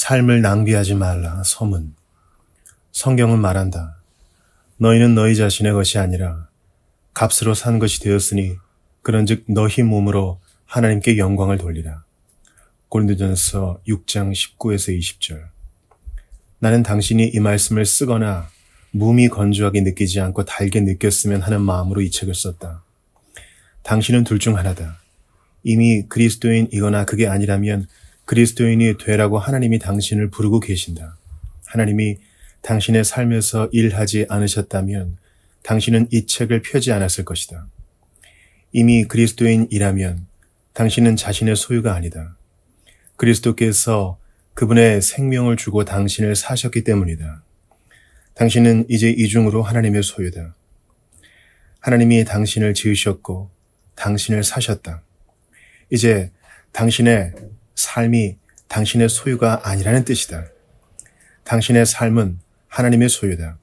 삶을 낭비하지 말라. 서문. 성경은 말한다. 너희는 너희 자신의 것이 아니라 값으로 산 것이 되었으니 그런즉 너희 몸으로 하나님께 영광을 돌리라. 고린도전서 6장 19에서 20절. 나는 당신이 이 말씀을 쓰거나 몸이 건조하게 느끼지 않고 달게 느꼈으면 하는 마음으로 이 책을 썼다. 당신은 둘 중 하나다. 이미 그리스도인이거나 그게 아니라면 그리스도인이 되라고 하나님이 당신을 부르고 계신다. 하나님이 당신의 삶에서 일하지 않으셨다면 당신은 이 책을 펴지 않았을 것이다. 이미 그리스도인이라면 당신은 자신의 소유가 아니다. 그리스도께서 그분의 생명을 주고 당신을 사셨기 때문이다. 당신은 이제 이중으로 하나님의 소유다. 하나님이 당신을 지으셨고 당신을 사셨다. 이제 당신의 삶이 당신의 소유가 아니라는 뜻이다. 당신의 삶은 하나님의 소유다.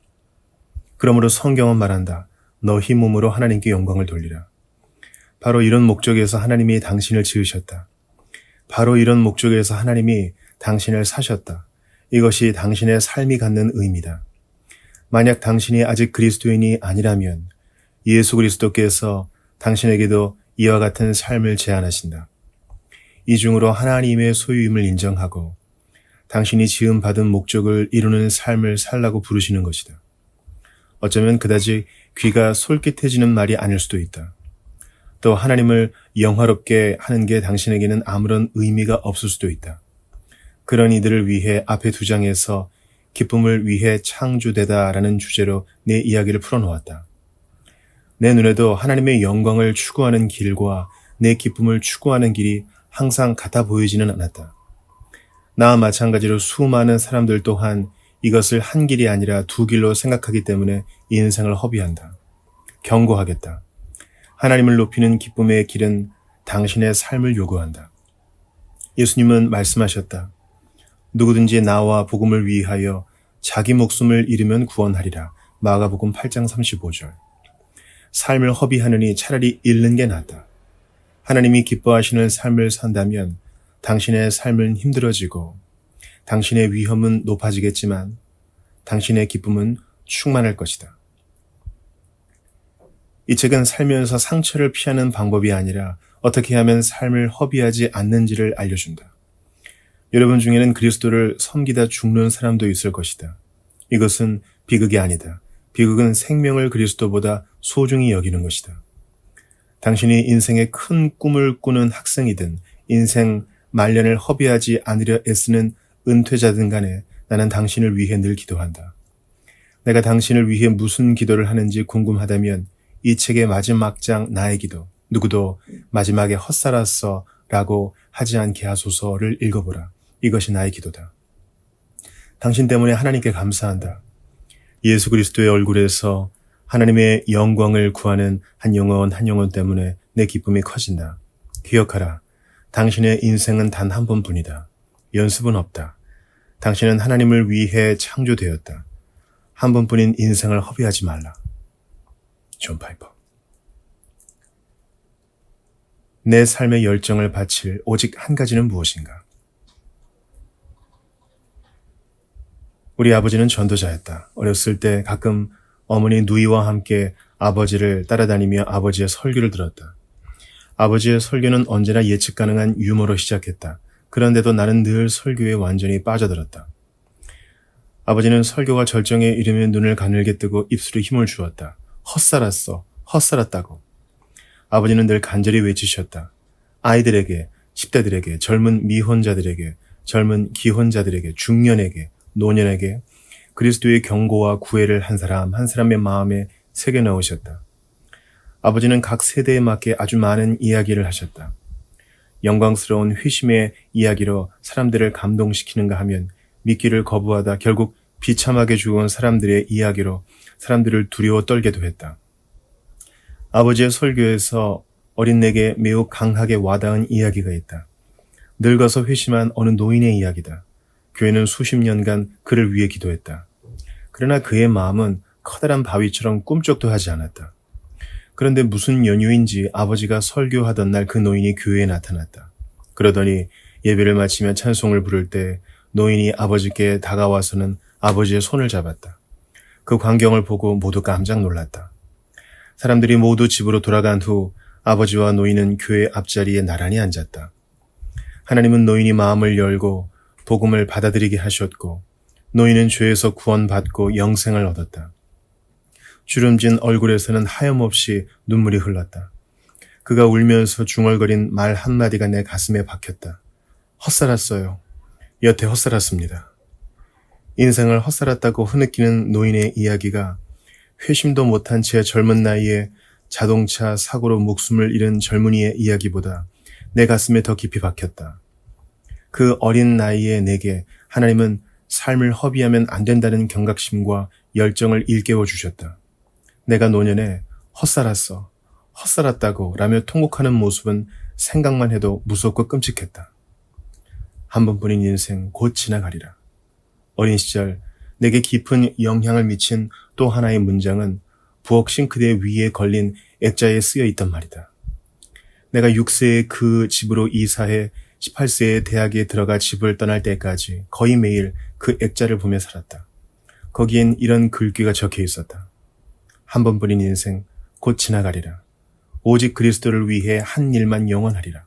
그러므로 성경은 말한다. 너희 몸으로 하나님께 영광을 돌리라. 바로 이런 목적에서 하나님이 당신을 지으셨다. 바로 이런 목적에서 하나님이 당신을 사셨다. 이것이 당신의 삶이 갖는 의미다. 만약 당신이 아직 그리스도인이 아니라면 예수 그리스도께서 당신에게도 이와 같은 삶을 제안하신다. 이중으로 하나님의 소유임을 인정하고 당신이 지음받은 목적을 이루는 삶을 살라고 부르시는 것이다. 어쩌면 그다지 귀가 솔깃해지는 말이 아닐 수도 있다. 또 하나님을 영화롭게 하는 게 당신에게는 아무런 의미가 없을 수도 있다. 그런 이들을 위해 앞에 2장에서 기쁨을 위해 창조되다라는 주제로 내 이야기를 풀어놓았다. 내 눈에도 하나님의 영광을 추구하는 길과 내 기쁨을 추구하는 길이 항상 같아 보이지는 않았다. 나와 마찬가지로 수많은 사람들 또한 이것을 한 길이 아니라 두 길로 생각하기 때문에 인생을 허비한다. 경고하겠다. 하나님을 높이는 기쁨의 길은 당신의 삶을 요구한다. 예수님은 말씀하셨다. 누구든지 나와 복음을 위하여 자기 목숨을 잃으면 구원하리라. 마가복음 8장 35절. 삶을 허비하느니 차라리 잃는 게 낫다. 하나님이 기뻐하시는 삶을 산다면 당신의 삶은 힘들어지고 당신의 위험은 높아지겠지만 당신의 기쁨은 충만할 것이다. 이 책은 살면서 상처를 피하는 방법이 아니라 어떻게 하면 삶을 허비하지 않는지를 알려준다. 여러분 중에는 그리스도를 섬기다 죽는 사람도 있을 것이다. 이것은 비극이 아니다. 비극은 생명을 그리스도보다 소중히 여기는 것이다. 당신이 인생의 큰 꿈을 꾸는 학생이든 인생 말년을 허비하지 않으려 애쓰는 은퇴자든 간에 나는 당신을 위해 늘 기도한다. 내가 당신을 위해 무슨 기도를 하는지 궁금하다면 이 책의 마지막 장 나의 기도, 누구도 마지막에 헛살았어 라고 하지 않게 하소서를 읽어보라. 이것이 나의 기도다. 당신 때문에 하나님께 감사한다. 예수 그리스도의 얼굴에서 하나님의 영광을 구하는 한 영혼 때문에 내 기쁨이 커진다. 기억하라. 당신의 인생은 단 한 번뿐이다. 연습은 없다. 당신은 하나님을 위해 창조되었다. 한 번뿐인 인생을 허비하지 말라. 존 파이퍼. 내 삶의 열정을 바칠 오직 한 가지는 무엇인가? 우리 아버지는 전도자였다. 어렸을 때 가끔 어머니 누이와 함께 아버지를 따라다니며 아버지의 설교를 들었다. 아버지의 설교는 언제나 예측 가능한 유머로 시작했다. 그런데도 나는 늘 설교에 완전히 빠져들었다. 아버지는 설교가 절정에 이르면 눈을 가늘게 뜨고 입술에 힘을 주었다. 헛살았어. 헛살았다고. 아버지는 늘 간절히 외치셨다. 아이들에게, 10대들에게, 젊은 미혼자들에게, 젊은 기혼자들에게, 중년에게, 노년에게 그리스도의 경고와 구애를 한 사람 한 사람의 마음에 새겨 넣으셨다. 아버지는 각 세대에 맞게 아주 많은 이야기를 하셨다. 영광스러운 회심의 이야기로 사람들을 감동시키는가 하면 믿기를 거부하다 결국 비참하게 죽은 사람들의 이야기로 사람들을 두려워 떨게도 했다. 아버지의 설교에서 어린 내게 매우 강하게 와닿은 이야기가 있다. 늙어서 회심한 어느 노인의 이야기다. 교회는 수십 년간 그를 위해 기도했다. 그러나 그의 마음은 커다란 바위처럼 꿈쩍도 하지 않았다. 그런데 무슨 연유인지 아버지가 설교하던 날 그 노인이 교회에 나타났다. 그러더니 예배를 마치며 찬송을 부를 때 노인이 아버지께 다가와서는 아버지의 손을 잡았다. 그 광경을 보고 모두 깜짝 놀랐다. 사람들이 모두 집으로 돌아간 후 아버지와 노인은 교회 앞자리에 나란히 앉았다. 하나님은 노인이 마음을 열고 복음을 받아들이게 하셨고 노인은 죄에서 구원받고 영생을 얻었다. 주름진 얼굴에서는 하염없이 눈물이 흘렀다. 그가 울면서 중얼거린 말 한마디가 내 가슴에 박혔다. 헛살았어요. 여태 헛살았습니다. 인생을 헛살았다고 흐느끼는 노인의 이야기가 회심도 못한 채 젊은 나이에 자동차 사고로 목숨을 잃은 젊은이의 이야기보다 내 가슴에 더 깊이 박혔다. 그 어린 나이에 내게 하나님은 삶을 허비하면 안 된다는 경각심과 열정을 일깨워 주셨다. 내가 노년에 헛살았어, 헛살았다고 라며 통곡하는 모습은 생각만 해도 무섭고 끔찍했다. 한 번뿐인 인생 곧 지나가리라. 어린 시절 내게 깊은 영향을 미친 또 하나의 문장은 부엌 싱크대 위에 걸린 액자에 쓰여 있단 말이다. 내가 6세에 그 집으로 이사해 18세에 대학에 들어가 집을 떠날 때까지 거의 매일 그 액자를 보며 살았다. 거기엔 이런 글귀가 적혀 있었다. 한 번뿐인 인생 곧 지나가리라. 오직 그리스도를 위해 한 일만 영원하리라.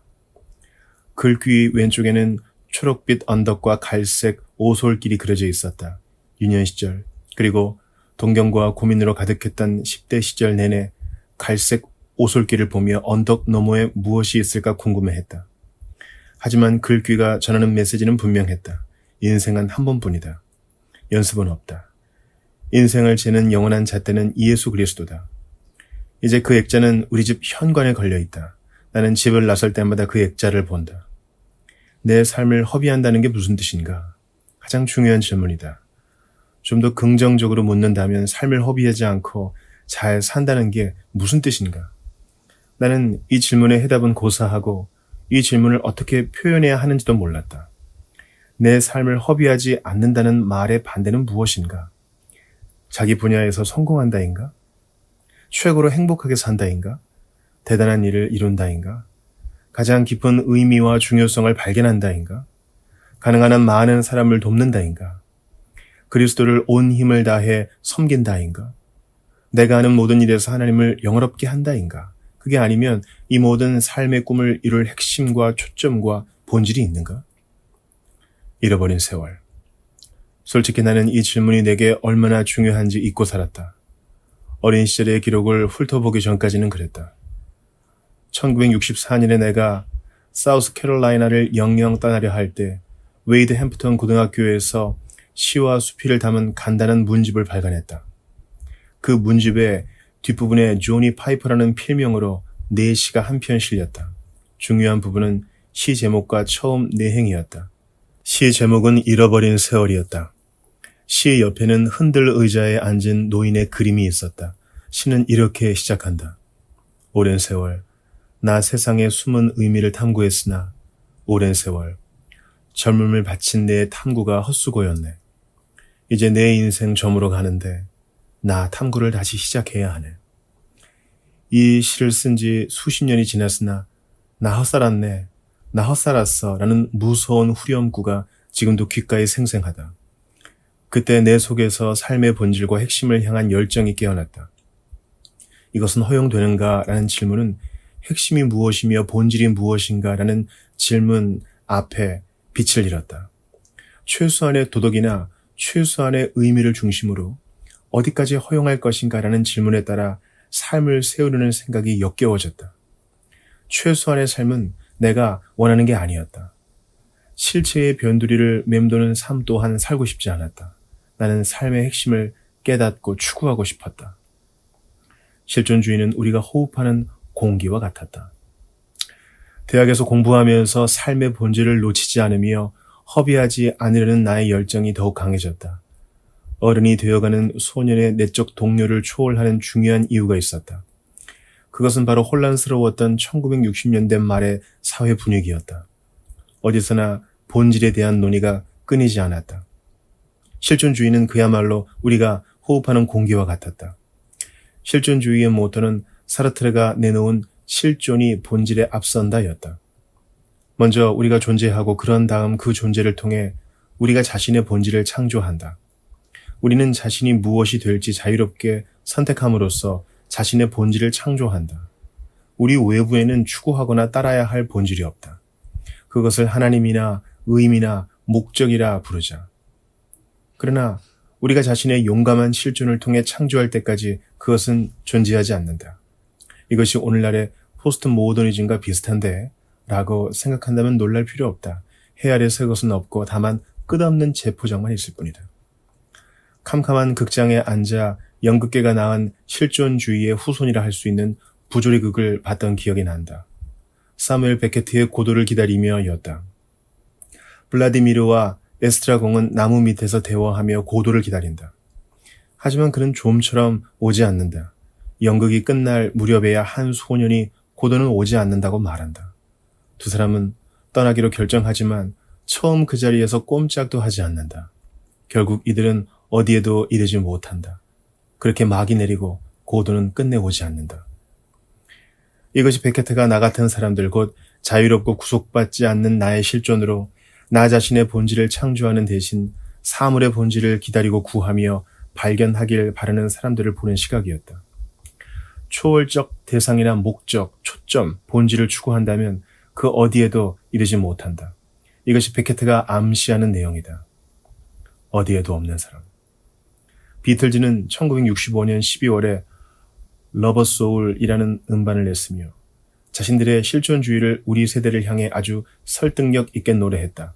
글귀 왼쪽에는 초록빛 언덕과 갈색 오솔길이 그려져 있었다. 유년 시절 그리고 동경과 고민으로 가득했던 10대 시절 내내 갈색 오솔길을 보며 언덕 너머에 무엇이 있을까 궁금해했다. 하지만 글귀가 전하는 메시지는 분명했다. 인생은 한 번뿐이다. 연습은 없다. 인생을 재는 영원한 잣대는 예수 그리스도다. 이제 그 액자는 우리 집 현관에 걸려있다. 나는 집을 나설 때마다 그 액자를 본다. 내 삶을 허비한다는 게 무슨 뜻인가? 가장 중요한 질문이다. 좀 더 긍정적으로 묻는다면 삶을 허비하지 않고 잘 산다는 게 무슨 뜻인가? 나는 이 질문의 해답은 고사하고 이 질문을 어떻게 표현해야 하는지도 몰랐다. 내 삶을 허비하지 않는다는 말의 반대는 무엇인가? 자기 분야에서 성공한다인가? 최고로 행복하게 산다인가? 대단한 일을 이룬다인가? 가장 깊은 의미와 중요성을 발견한다인가? 가능한 한 많은 사람을 돕는다인가? 그리스도를 온 힘을 다해 섬긴다인가? 내가 하는 모든 일에서 하나님을 영화롭게 한다인가? 그게 아니면 이 모든 삶의 꿈을 이룰 핵심과 초점과 본질이 있는가? 잃어버린 세월. 솔직히 나는 이 질문이 내게 얼마나 중요한지 잊고 살았다. 어린 시절의 기록을 훑어보기 전까지는 그랬다. 1964년에 내가 사우스캐롤라이나를 영영 떠나려 할 때 웨이드 햄프턴 고등학교에서 시와 수필을 담은 간단한 문집을 발간했다. 그 문집의 뒷부분에 조니 파이퍼라는 필명으로 네 시가 한 편 실렸다. 중요한 부분은 시 제목과 처음 내행이었다. 시 제목은 잃어버린 세월이었다. 시 옆에는 흔들 의자에 앉은 노인의 그림이 있었다. 시는 이렇게 시작한다. 오랜 세월, 나 세상의 숨은 의미를 탐구했으나 오랜 세월, 젊음을 바친 내 탐구가 헛수고였네. 이제 내 인생 저물어 가는데 나 탐구를 다시 시작해야 하네. 이 시를 쓴 지 수십 년이 지났으나 나 헛살았네, 나 헛살았어 라는 무서운 후렴구가 지금도 귓가에 생생하다. 그때 내 속에서 삶의 본질과 핵심을 향한 열정이 깨어났다. 이것은 허용되는가 라는 질문은 핵심이 무엇이며 본질이 무엇인가 라는 질문 앞에 빛을 잃었다. 최소한의 도덕이나 최소한의 의미를 중심으로 어디까지 허용할 것인가 라는 질문에 따라 삶을 세우려는 생각이 역겨워졌다. 최소한의 삶은 내가 원하는 게 아니었다. 실체의 변두리를 맴도는 삶 또한 살고 싶지 않았다. 나는 삶의 핵심을 깨닫고 추구하고 싶었다. 실존주의는 우리가 호흡하는 공기와 같았다. 대학에서 공부하면서 삶의 본질을 놓치지 않으며 허비하지 않으려는 나의 열정이 더욱 강해졌다. 어른이 되어가는 소년의 내적 동료를 초월하는 중요한 이유가 있었다. 그것은 바로 혼란스러웠던 1960년대 말의 사회 분위기였다. 어디서나 본질에 대한 논의가 끊이지 않았다. 실존주의는 그야말로 우리가 호흡하는 공기와 같았다. 실존주의의 모토는 사르트르가 내놓은 실존이 본질에 앞선다였다. 먼저 우리가 존재하고 그런 다음 그 존재를 통해 우리가 자신의 본질을 창조한다. 우리는 자신이 무엇이 될지 자유롭게 선택함으로써 자신의 본질을 창조한다. 우리 외부에는 추구하거나 따라야 할 본질이 없다. 그것을 하나님이나 의미나 목적이라 부르자. 그러나 우리가 자신의 용감한 실존을 통해 창조할 때까지 그것은 존재하지 않는다. 이것이 오늘날의 포스트 모더니즘과 비슷한데 라고 생각한다면 놀랄 필요 없다. 해 아래 새 것은 없고 다만 끝없는 재포장만 있을 뿐이다. 캄캄한 극장에 앉아 연극계가 낳은 실존주의의 후손이라 할 수 있는 부조리 극을 봤던 기억이 난다. 사무엘 베케트의 고도를 기다리며였다. 블라디미르와 에스트라공은 나무 밑에서 대화하며 고도를 기다린다. 하지만 그는 좀처럼 오지 않는다. 연극이 끝날 무렵에야 한 소년이 고도는 오지 않는다고 말한다. 두 사람은 떠나기로 결정하지만 처음 그 자리에서 꼼짝도 하지 않는다. 결국 이들은 어디에도 이르지 못한다. 그렇게 막이 내리고 고도는 끝내 오지 않는다. 이것이 베케트가 나 같은 사람들 곧 자유롭고 구속받지 않는 나의 실존으로 나 자신의 본질을 창조하는 대신 사물의 본질을 기다리고 구하며 발견하길 바라는 사람들을 보는 시각이었다. 초월적 대상이나 목적, 초점, 본질을 추구한다면 그 어디에도 이르지 못한다. 이것이 베케트가 암시하는 내용이다. 어디에도 없는 사람. 비틀즈는 1965년 12월에 러버 소울이라는 음반을 냈으며 자신들의 실존주의를 우리 세대를 향해 아주 설득력 있게 노래했다.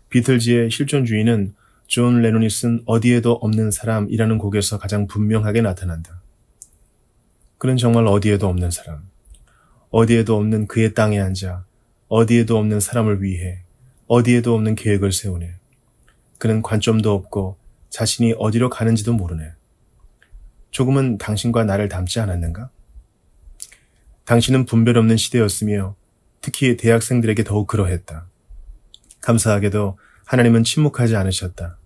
비틀즈의 실존주의는 존 레논이 쓴 어디에도 없는 사람이라는 곡에서 가장 분명하게 나타난다. 그는 정말 어디에도 없는 사람, 어디에도 없는 그의 땅에 앉아 어디에도 없는 사람을 위해 어디에도 없는 계획을 세우네. 그는 관점도 없고 자신이 어디로 가는지도 모르네. 조금은 당신과 나를 닮지 않았는가? 당신은 분별 없는 시대였으며 특히 대학생들에게 더욱 그러했다. 감사하게도 하나님은 침묵하지 않으셨다.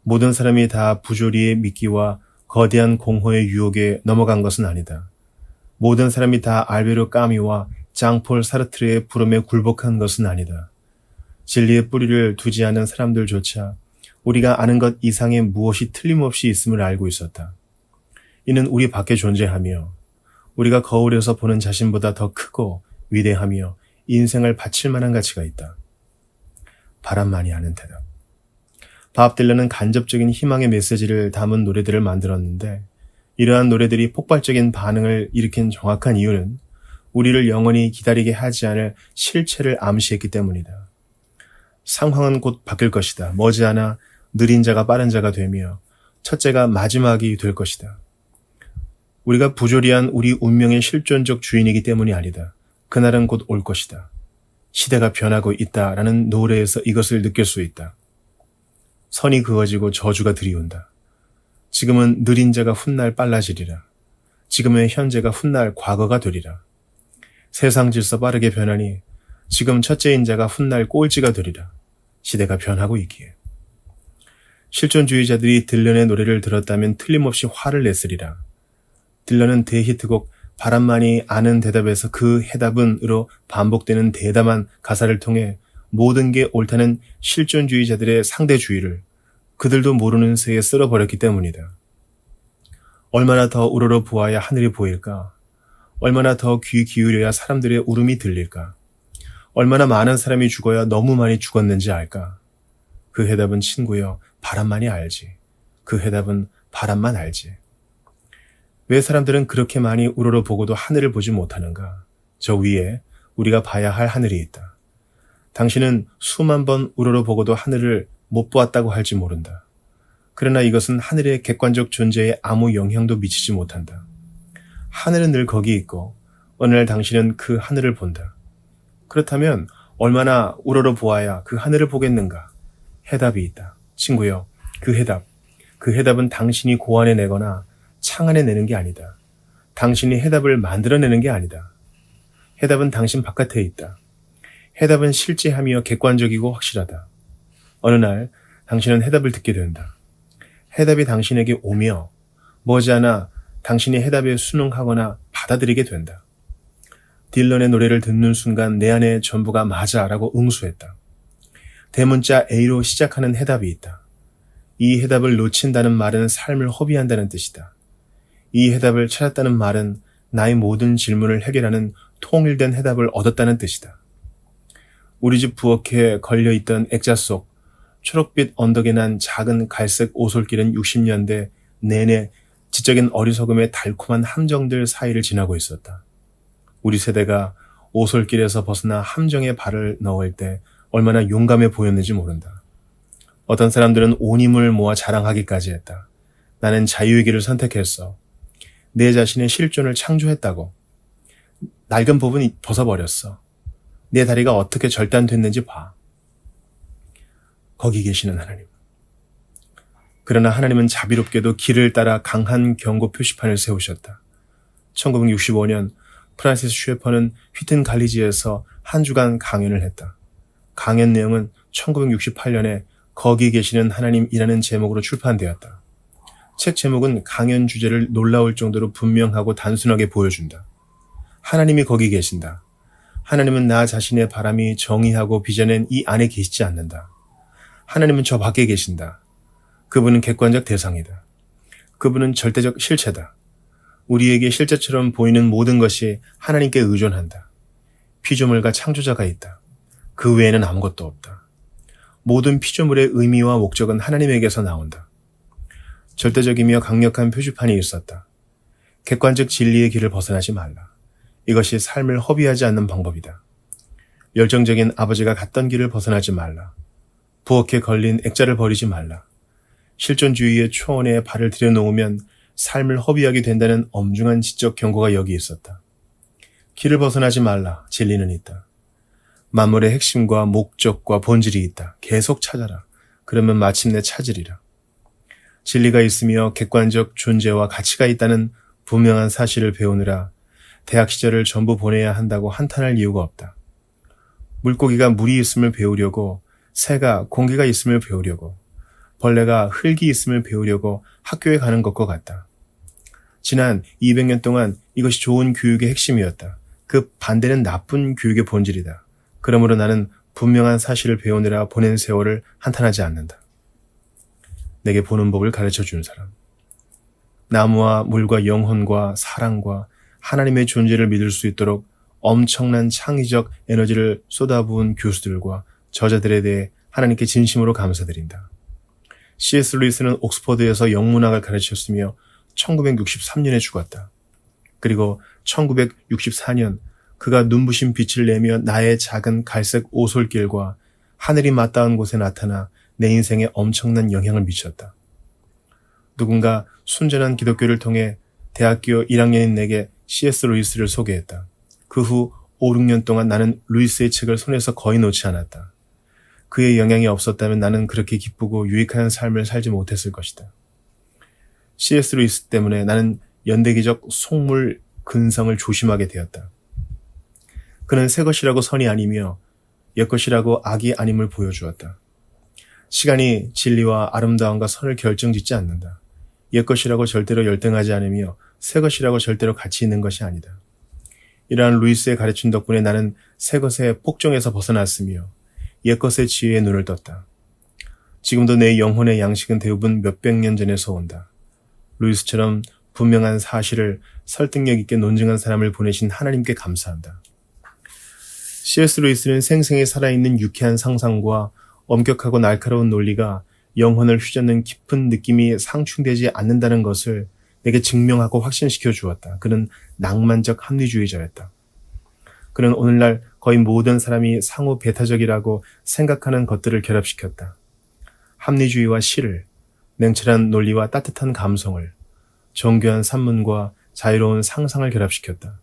모든 사람이 다 부조리의 미끼와 거대한 공허의 유혹에 넘어간 것은 아니다. 모든 사람이 다 알베르 까미와 장폴 사르트르의 부름에 굴복한 것은 아니다. 진리의 뿌리를 두지 않은 사람들조차 우리가 아는 것 이상의 무엇이 틀림없이 있음을 알고 있었다. 이는 우리 밖에 존재하며 우리가 거울에서 보는 자신보다 더 크고 위대하며 인생을 바칠 만한 가치가 있다. 바람만이 아는 대답. 밥 딜런은 간접적인 희망의 메시지를 담은 노래들을 만들었는데 이러한 노래들이 폭발적인 반응을 일으킨 정확한 이유는 우리를 영원히 기다리게 하지 않을 실체를 암시했기 때문이다. 상황은 곧 바뀔 것이다. 머지않아 느린 자가 빠른 자가 되며 첫째가 마지막이 될 것이다. 우리가 부조리한 우리 운명의 실존적 주인이기 때문이 아니다. 그날은 곧 올 것이다. 시대가 변하고 있다라는 노래에서 이것을 느낄 수 있다. 선이 그어지고 저주가 들이온다. 지금은 느린 자가 훗날 빨라지리라. 지금의 현재가 훗날 과거가 되리라. 세상 질서 빠르게 변하니 지금 첫째인 자가 훗날 꼴찌가 되리라. 시대가 변하고 있기에. 실존주의자들이 딜런의 노래를 들었다면 틀림없이 화를 냈으리라. 딜런은 대히트곡 바람만이 아는 대답에서 그 해답은으로 반복되는 대담한 가사를 통해 모든 게 옳다는 실존주의자들의 상대주의를 그들도 모르는 새에 쓸어버렸기 때문이다. 얼마나 더 우러러 보아야 하늘이 보일까? 얼마나 더 귀 기울여야 사람들의 울음이 들릴까? 얼마나 많은 사람이 죽어야 너무 많이 죽었는지 알까? 그 해답은 친구여, 바람만이 알지. 그 해답은 바람만 알지. 왜 사람들은 그렇게 많이 우러러 보고도 하늘을 보지 못하는가? 저 위에 우리가 봐야 할 하늘이 있다. 당신은 수만 번 우러러 보고도 하늘을 못 보았다고 할지 모른다. 그러나 이것은 하늘의 객관적 존재에 아무 영향도 미치지 못한다. 하늘은 늘 거기 있고 어느 날 당신은 그 하늘을 본다. 그렇다면 얼마나 우러러 보아야 그 하늘을 보겠는가? 해답이 있다. 친구여, 그 해답은 당신이 고안해내거나 창안해내는 게 아니다. 당신이 해답을 만들어내는 게 아니다. 해답은 당신 바깥에 있다. 해답은 실제하며 객관적이고 확실하다. 어느 날 당신은 해답을 듣게 된다. 해답이 당신에게 오며 머지않아 당신이 해답에 순응하거나 받아들이게 된다. 딜런의 노래를 듣는 순간 내 안의 전부가 맞아 라고 응수했다. 대문자 A로 시작하는 해답이 있다. 이 해답을 놓친다는 말은 삶을 허비한다는 뜻이다. 이 해답을 찾았다는 말은 나의 모든 질문을 해결하는 통일된 해답을 얻었다는 뜻이다. 우리 집 부엌에 걸려있던 액자 속 초록빛 언덕에 난 작은 갈색 오솔길은 60년대 내내 지적인 어리석음의 달콤한 함정들 사이를 지나고 있었다. 우리 세대가 오솔길에서 벗어나 함정에 발을 넣을 때 얼마나 용감해 보였는지 모른다. 어떤 사람들은 온 힘을 모아 자랑하기까지 했다. 나는 자유의 길을 선택했어. 내 자신의 실존을 창조했다고. 낡은 부분이 벗어버렸어. 내 다리가 어떻게 절단됐는지 봐. 거기 계시는 하나님. 그러나 하나님은 자비롭게도 길을 따라 강한 경고 표시판을 세우셨다. 1965년 프란시스 슈에퍼는 휘튼 갈리지에서 한 주간 강연을 했다. 강연 내용은 1968년에 거기 계시는 하나님이라는 제목으로 출판되었다. 책 제목은 강연 주제를 놀라울 정도로 분명하고 단순하게 보여준다. 하나님이 거기 계신다. 하나님은 나 자신의 바람이 정의하고 빚어낸 이 안에 계시지 않는다. 하나님은 저 밖에 계신다. 그분은 객관적 대상이다. 그분은 절대적 실체다. 우리에게 실제처럼 보이는 모든 것이 하나님께 의존한다. 피조물과 창조자가 있다. 그 외에는 아무것도 없다. 모든 피조물의 의미와 목적은 하나님에게서 나온다. 절대적이며 강력한 표지판이 있었다. 객관적 진리의 길을 벗어나지 말라. 이것이 삶을 허비하지 않는 방법이다. 열정적인 아버지가 갔던 길을 벗어나지 말라. 부엌에 걸린 액자를 버리지 말라. 실존주의의 초원에 발을 들여놓으면 삶을 허비하게 된다는 엄중한 지적 경고가 여기 있었다. 길을 벗어나지 말라. 진리는 있다. 만물의 핵심과 목적과 본질이 있다. 계속 찾아라. 그러면 마침내 찾으리라. 진리가 있으며 객관적 존재와 가치가 있다는 분명한 사실을 배우느라 대학 시절을 전부 보내야 한다고 한탄할 이유가 없다. 물고기가 물이 있음을 배우려고, 새가 공기가 있음을 배우려고, 벌레가 흙이 있음을 배우려고 학교에 가는 것과 같다. 지난 200년 동안 이것이 좋은 교육의 핵심이었다. 그 반대는 나쁜 교육의 본질이다. 그러므로 나는 분명한 사실을 배우느라 보낸 세월을 한탄하지 않는다. 내게 보는 법을 가르쳐 준 사람. 나무와 물과 영혼과 사랑과 하나님의 존재를 믿을 수 있도록 엄청난 창의적 에너지를 쏟아부은 교수들과 저자들에 대해 하나님께 진심으로 감사드린다. C.S. 루이스는 옥스퍼드에서 영문학을 가르쳤으며 1963년에 죽었다. 그리고 1964년 그가 눈부신 빛을 내며 나의 작은 갈색 오솔길과 하늘이 맞닿은 곳에 나타나 내 인생에 엄청난 영향을 미쳤다. 누군가 순전한 기독교를 통해 대학교 1학년인 내게 C.S. 루이스를 소개했다. 그 후 5, 6년 동안 나는 루이스의 책을 손에서 거의 놓지 않았다. 그의 영향이 없었다면 나는 그렇게 기쁘고 유익한 삶을 살지 못했을 것이다. C.S. 루이스 때문에 나는 연대기적 속물 근성을 조심하게 되었다. 그는 새 것이라고 선이 아니며 옛 것이라고 악이 아님을 보여주었다. 시간이 진리와 아름다움과 선을 결정짓지 않는다. 옛 것이라고 절대로 열등하지 않으며 새 것이라고 절대로 가치 있는 것이 아니다. 이러한 루이스의 가르침 덕분에 나는 새 것의 폭정에서 벗어났으며 옛 것의 지혜에 눈을 떴다. 지금도 내 영혼의 양식은 대부분 몇백 년 전에서 온다. 루이스처럼 분명한 사실을 설득력 있게 논증한 사람을 보내신 하나님께 감사한다. C.S. 루이스는 생생히 살아있는 유쾌한 상상과 엄격하고 날카로운 논리가 영혼을 휘젓는 깊은 느낌이 상충되지 않는다는 것을 내게 증명하고 확신시켜 주었다. 그는 낭만적 합리주의자였다. 그는 오늘날 거의 모든 사람이 상호 배타적이라고 생각하는 것들을 결합시켰다. 합리주의와 시를, 냉철한 논리와 따뜻한 감성을, 정교한 산문과 자유로운 상상을 결합시켰다.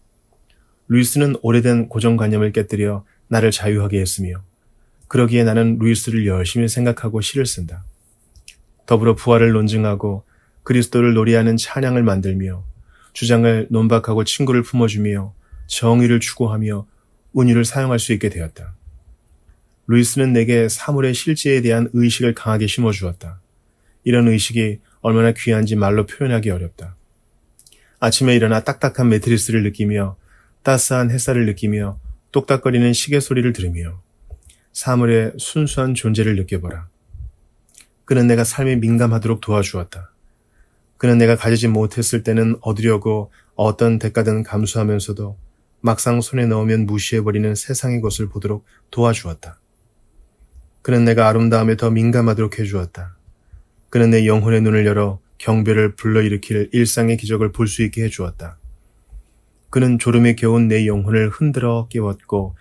루이스는 오래된 고정관념을 깨뜨려 나를 자유하게 했으며 그러기에 나는 루이스를 열심히 생각하고 시를 쓴다. 더불어 부활을 논증하고 그리스도를 노래하는 찬양을 만들며 주장을 논박하고 친구를 품어주며 정의를 추구하며 은유를 사용할 수 있게 되었다. 루이스는 내게 사물의 실제에 대한 의식을 강하게 심어주었다. 이런 의식이 얼마나 귀한지 말로 표현하기 어렵다. 아침에 일어나 딱딱한 매트리스를 느끼며 따스한 햇살을 느끼며 똑딱거리는 시계 소리를 들으며 사물의 순수한 존재를 느껴보라. 그는 내가 삶에 민감하도록 도와주었다. 그는 내가 가지지 못했을 때는 얻으려고 어떤 대가든 감수하면서도 막상 손에 넣으면 무시해버리는 세상의 것을 보도록 도와주었다. 그는 내가 아름다움에 더 민감하도록 해주었다. 그는 내 영혼의 눈을 열어 경배를 불러일으킬 일상의 기적을 볼 수 있게 해주었다. 그는 졸음에 겨운 내 영혼을 흔들어 깨웠고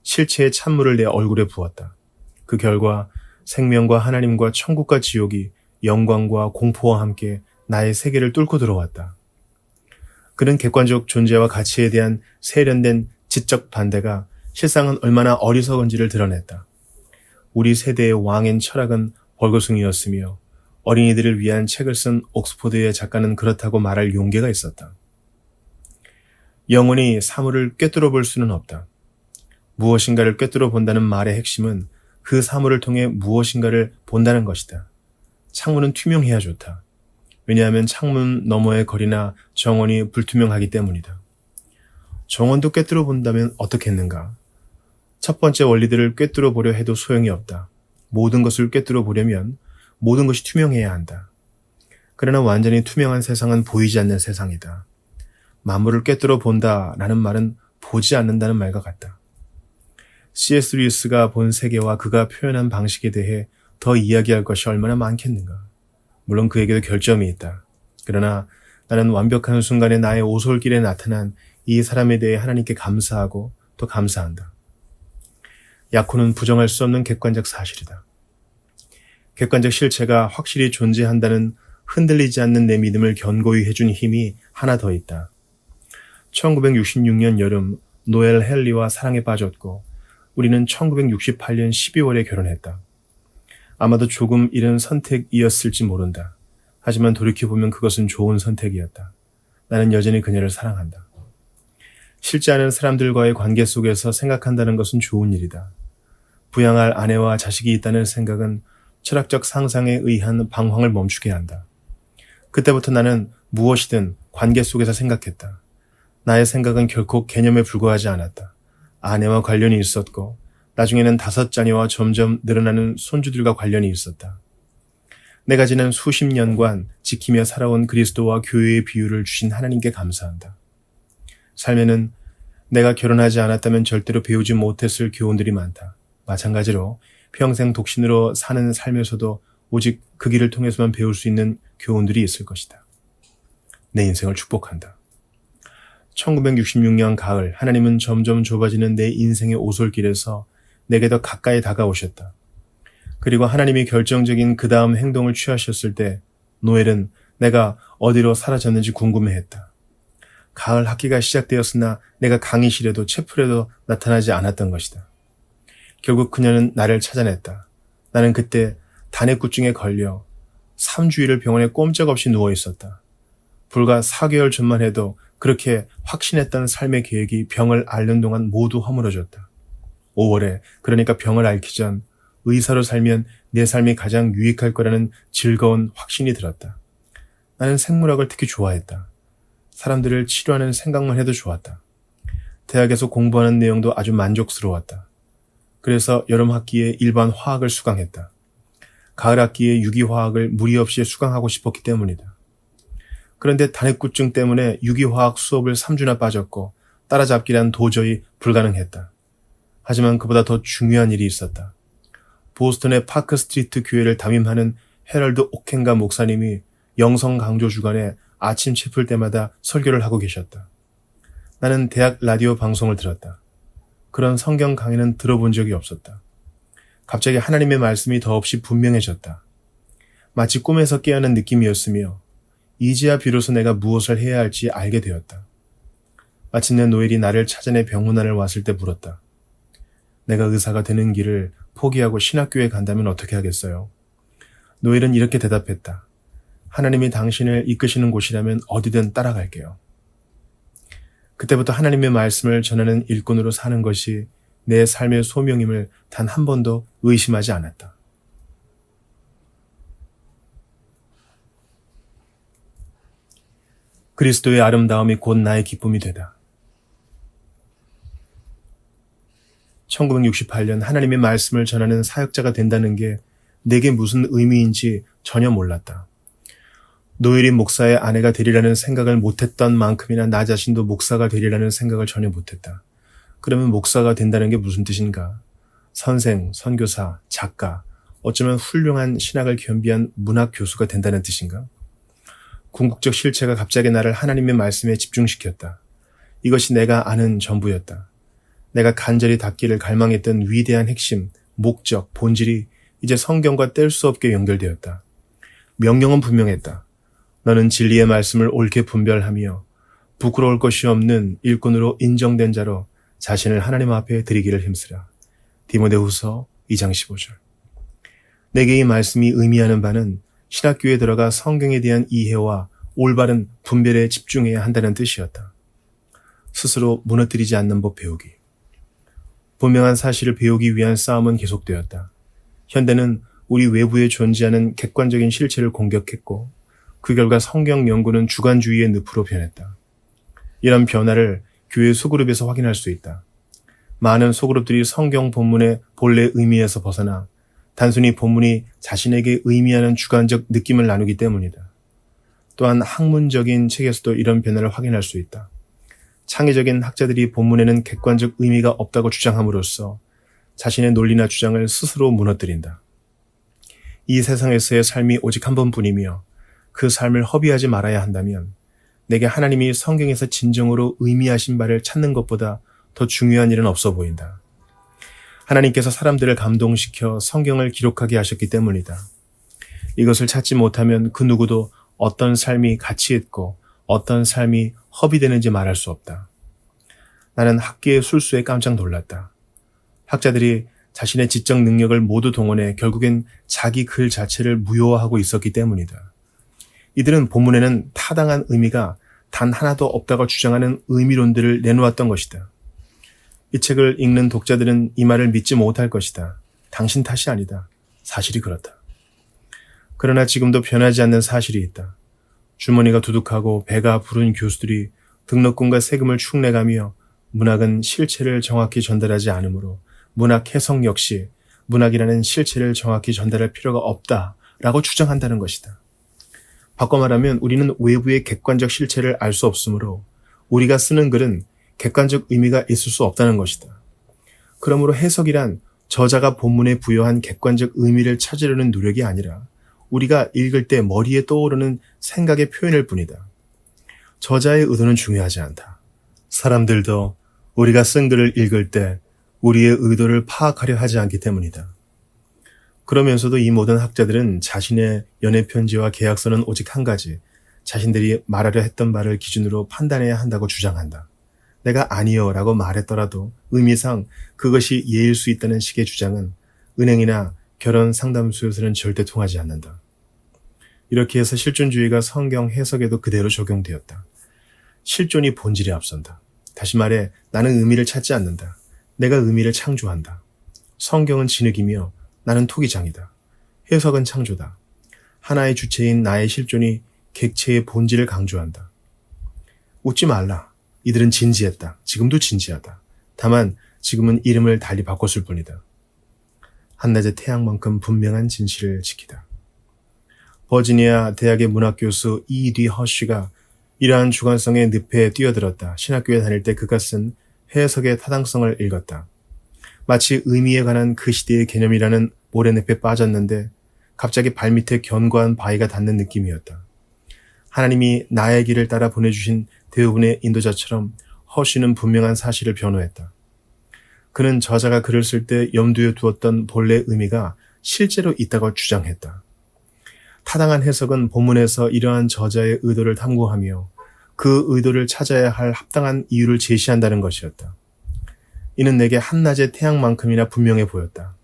실체의 찬물을 내 얼굴에 부었다. 그 결과 생명과 하나님과 천국과 지옥이 영광과 공포와 함께 나의 세계를 뚫고 들어왔다. 그는 객관적 존재와 가치에 대한 세련된 지적 반대가 실상은 얼마나 어리석은지를 드러냈다. 우리 세대의 왕인 철학은 벌거숭이였으며 어린이들을 위한 책을 쓴 옥스포드의 작가는 그렇다고 말할 용기가 있었다. 영원히 사물을 꿰뚫어 볼 수는 없다. 무엇인가를 꿰뚫어 본다는 말의 핵심은 그 사물을 통해 무엇인가를 본다는 것이다. 창문은 투명해야 좋다. 왜냐하면 창문 너머의 거리나 정원이 불투명하기 때문이다. 정원도 꿰뚫어 본다면 어떻겠는가? 첫 번째 원리들을 꿰뚫어 보려 해도 소용이 없다. 모든 것을 꿰뚫어 보려면 모든 것이 투명해야 한다. 그러나 완전히 투명한 세상은 보이지 않는 세상이다. 만물을 꿰뚫어 본다라는 말은 보지 않는다는 말과 같다. C.S. 루이스가 본 세계와 그가 표현한 방식에 대해 더 이야기할 것이 얼마나 많겠는가. 물론 그에게도 결점이 있다. 그러나 나는 완벽한 순간에 나의 오솔길에 나타난 이 사람에 대해 하나님께 감사하고 또 감사한다. 약혼은 부정할 수 없는 객관적 사실이다. 객관적 실체가 확실히 존재한다는 흔들리지 않는 내 믿음을 견고히 해준 힘이 하나 더 있다. 1966년 여름 노엘 헨리와 사랑에 빠졌고 우리는 1968년 12월에 결혼했다. 아마도 조금 이른 선택이었을지 모른다. 하지만 돌이켜보면 그것은 좋은 선택이었다. 나는 여전히 그녀를 사랑한다. 실제 않은 사람들과의 관계 속에서 생각한다는 것은 좋은 일이다. 부양할 아내와 자식이 있다는 생각은 철학적 상상에 의한 방황을 멈추게 한다. 그때부터 나는 무엇이든 관계 속에서 생각했다. 나의 생각은 결코 개념에 불과하지 않았다. 아내와 관련이 있었고 나중에는 5자녀와 점점 늘어나는 손주들과 관련이 있었다. 내가 지난 수십 년간 지키며 살아온 그리스도와 교회의 비유를 주신 하나님께 감사한다. 삶에는 내가 결혼하지 않았다면 절대로 배우지 못했을 교훈들이 많다. 마찬가지로 평생 독신으로 사는 삶에서도 오직 그 길을 통해서만 배울 수 있는 교훈들이 있을 것이다. 내 인생을 축복한다. 1966년 가을 하나님은 점점 좁아지는 내 인생의 오솔길에서 내게 더 가까이 다가오셨다. 그리고 하나님이 결정적인 그 다음 행동을 취하셨을 때 노엘은 내가 어디로 사라졌는지 궁금해했다. 가을 학기가 시작되었으나 내가 강의실에도 채플에도 나타나지 않았던 것이다. 결국 그녀는 나를 찾아냈다. 나는 그때 단핵구증에 걸려 3주일을 병원에 꼼짝없이 누워 있었다. 불과 4개월 전만 해도 그렇게 확신했던 삶의 계획이 병을 앓는 동안 모두 허물어졌다. 5월에 그러니까 병을 앓기 전 의사로 살면 내 삶이 가장 유익할 거라는 즐거운 확신이 들었다. 나는 생물학을 특히 좋아했다. 사람들을 치료하는 생각만 해도 좋았다. 대학에서 공부하는 내용도 아주 만족스러웠다. 그래서 여름 학기에 일반 화학을 수강했다. 가을 학기에 유기화학을 무리 없이 수강하고 싶었기 때문이다. 그런데 단핵구증 때문에 유기화학 수업을 3주나 빠졌고 따라잡기란 도저히 불가능했다. 하지만 그보다 더 중요한 일이 있었다. 보스턴의 파크 스트리트 교회를 담임하는 헤럴드 오켄가 목사님이 영성 강조 주간에 아침 채플 때마다 설교를 하고 계셨다. 나는 대학 라디오 방송을 들었다. 그런 성경 강의는 들어본 적이 없었다. 갑자기 하나님의 말씀이 더없이 분명해졌다. 마치 꿈에서 깨어난 느낌이었으며 이제야 비로소 내가 무엇을 해야 할지 알게 되었다. 마침내 노엘이 나를 찾아내 병문안을 왔을 때 물었다. 내가 의사가 되는 길을 포기하고 신학교에 간다면 어떻게 하겠어요? 노엘은 이렇게 대답했다. 하나님이 당신을 이끄시는 곳이라면 어디든 따라갈게요. 그때부터 하나님의 말씀을 전하는 일꾼으로 사는 것이 내 삶의 소명임을 단 한 번도 의심하지 않았다. 그리스도의 아름다움이 곧 나의 기쁨이 되다. 1968년 하나님의 말씀을 전하는 사역자가 된다는 게 내게 무슨 의미인지 전혀 몰랐다. 노엘이 목사의 아내가 되리라는 생각을 못했던 만큼이나 나 자신도 목사가 되리라는 생각을 전혀 못했다. 그러면 목사가 된다는 게 무슨 뜻인가? 선생, 선교사, 작가, 어쩌면 훌륭한 신학을 겸비한 문학 교수가 된다는 뜻인가? 궁극적 실체가 갑자기 나를 하나님의 말씀에 집중시켰다. 이것이 내가 아는 전부였다. 내가 간절히 닿기를 갈망했던 위대한 핵심, 목적, 본질이 이제 성경과 뗄 수 없게 연결되었다. 명령은 분명했다. 너는 진리의 말씀을 옳게 분별하며 부끄러울 것이 없는 일꾼으로 인정된 자로 자신을 하나님 앞에 드리기를 힘쓰라. 디모데후서 2장 15절. 내게 이 말씀이 의미하는 바는 신학교에 들어가 성경에 대한 이해와 올바른 분별에 집중해야 한다는 뜻이었다. 스스로 무너뜨리지 않는 법 배우기. 분명한 사실을 배우기 위한 싸움은 계속되었다. 현대는 우리 외부에 존재하는 객관적인 실체를 공격했고 그 결과 성경 연구는 주관주의의 늪으로 변했다. 이런 변화를 교회 소그룹에서 확인할 수 있다. 많은 소그룹들이 성경 본문의 본래 의미에서 벗어나 단순히 본문이 자신에게 의미하는 주관적 느낌을 나누기 때문이다. 또한 학문적인 책에서도 이런 변화를 확인할 수 있다. 창의적인 학자들이 본문에는 객관적 의미가 없다고 주장함으로써 자신의 논리나 주장을 스스로 무너뜨린다. 이 세상에서의 삶이 오직 한 번뿐이며 그 삶을 허비하지 말아야 한다면 내게 하나님이 성경에서 진정으로 의미하신 바를 찾는 것보다 더 중요한 일은 없어 보인다. 하나님께서 사람들을 감동시켜 성경을 기록하게 하셨기 때문이다. 이것을 찾지 못하면 그 누구도 어떤 삶이 가치 있고 어떤 삶이 허비되는지 말할 수 없다. 나는 학계의 술수에 깜짝 놀랐다. 학자들이 자신의 지적 능력을 모두 동원해 결국엔 자기 글 자체를 무효화하고 있었기 때문이다. 이들은 본문에는 타당한 의미가 단 하나도 없다고 주장하는 의미론들을 내놓았던 것이다. 이 책을 읽는 독자들은 이 말을 믿지 못할 것이다. 당신 탓이 아니다. 사실이 그렇다. 그러나 지금도 변하지 않는 사실이 있다. 주머니가 두둑하고 배가 부른 교수들이 등록금과 세금을 축내가며 문학은 실체를 정확히 전달하지 않으므로 문학 해석 역시 문학이라는 실체를 정확히 전달할 필요가 없다라고 주장한다는 것이다. 바꿔 말하면 우리는 외부의 객관적 실체를 알 수 없으므로 우리가 쓰는 글은 객관적 의미가 있을 수 없다는 것이다. 그러므로 해석이란 저자가 본문에 부여한 객관적 의미를 찾으려는 노력이 아니라 우리가 읽을 때 머리에 떠오르는 생각의 표현일 뿐이다. 저자의 의도는 중요하지 않다. 사람들도 우리가 쓴 글을 읽을 때 우리의 의도를 파악하려 하지 않기 때문이다. 그러면서도 이 모든 학자들은 자신의 연애편지와 계약서는 오직 한 가지, 자신들이 말하려 했던 바를 기준으로 판단해야 한다고 주장한다. 내가 아니요 라고 말했더라도 의미상 그것이 예일 수 있다는 식의 주장은 은행이나 결혼 상담소에서는 절대 통하지 않는다. 이렇게 해서 실존주의가 성경 해석에도 그대로 적용되었다. 실존이 본질에 앞선다. 다시 말해 나는 의미를 찾지 않는다. 내가 의미를 창조한다. 성경은 진흙이며 나는 토기장이다. 해석은 창조다. 하나의 주체인 나의 실존이 객체의 본질을 강조한다. 웃지 말라. 이들은 진지했다. 지금도 진지하다. 다만 지금은 이름을 달리 바꿨을 뿐이다. 한낮의 태양만큼 분명한 진실을 지키다. 버지니아 대학의 문학교수 E.D. 허쉬가 이러한 주관성의 늪에 뛰어들었다. 신학교에 다닐 때 그가 쓴 해석의 타당성을 읽었다. 마치 의미에 관한 그 시대의 개념이라는 모래늪에 빠졌는데 갑자기 발밑에 견고한 바위가 닿는 느낌이었다. 하나님이 나의 길을 따라 보내주신 대부분의 인도자처럼 허쉬는 분명한 사실을 변호했다. 그는 저자가 글을 쓸 때 염두에 두었던 본래 의미가 실제로 있다고 주장했다. 타당한 해석은 본문에서 이러한 저자의 의도를 탐구하며 그 의도를 찾아야 할 합당한 이유를 제시한다는 것이었다. 이는 내게 한낮의 태양만큼이나 분명해 보였다.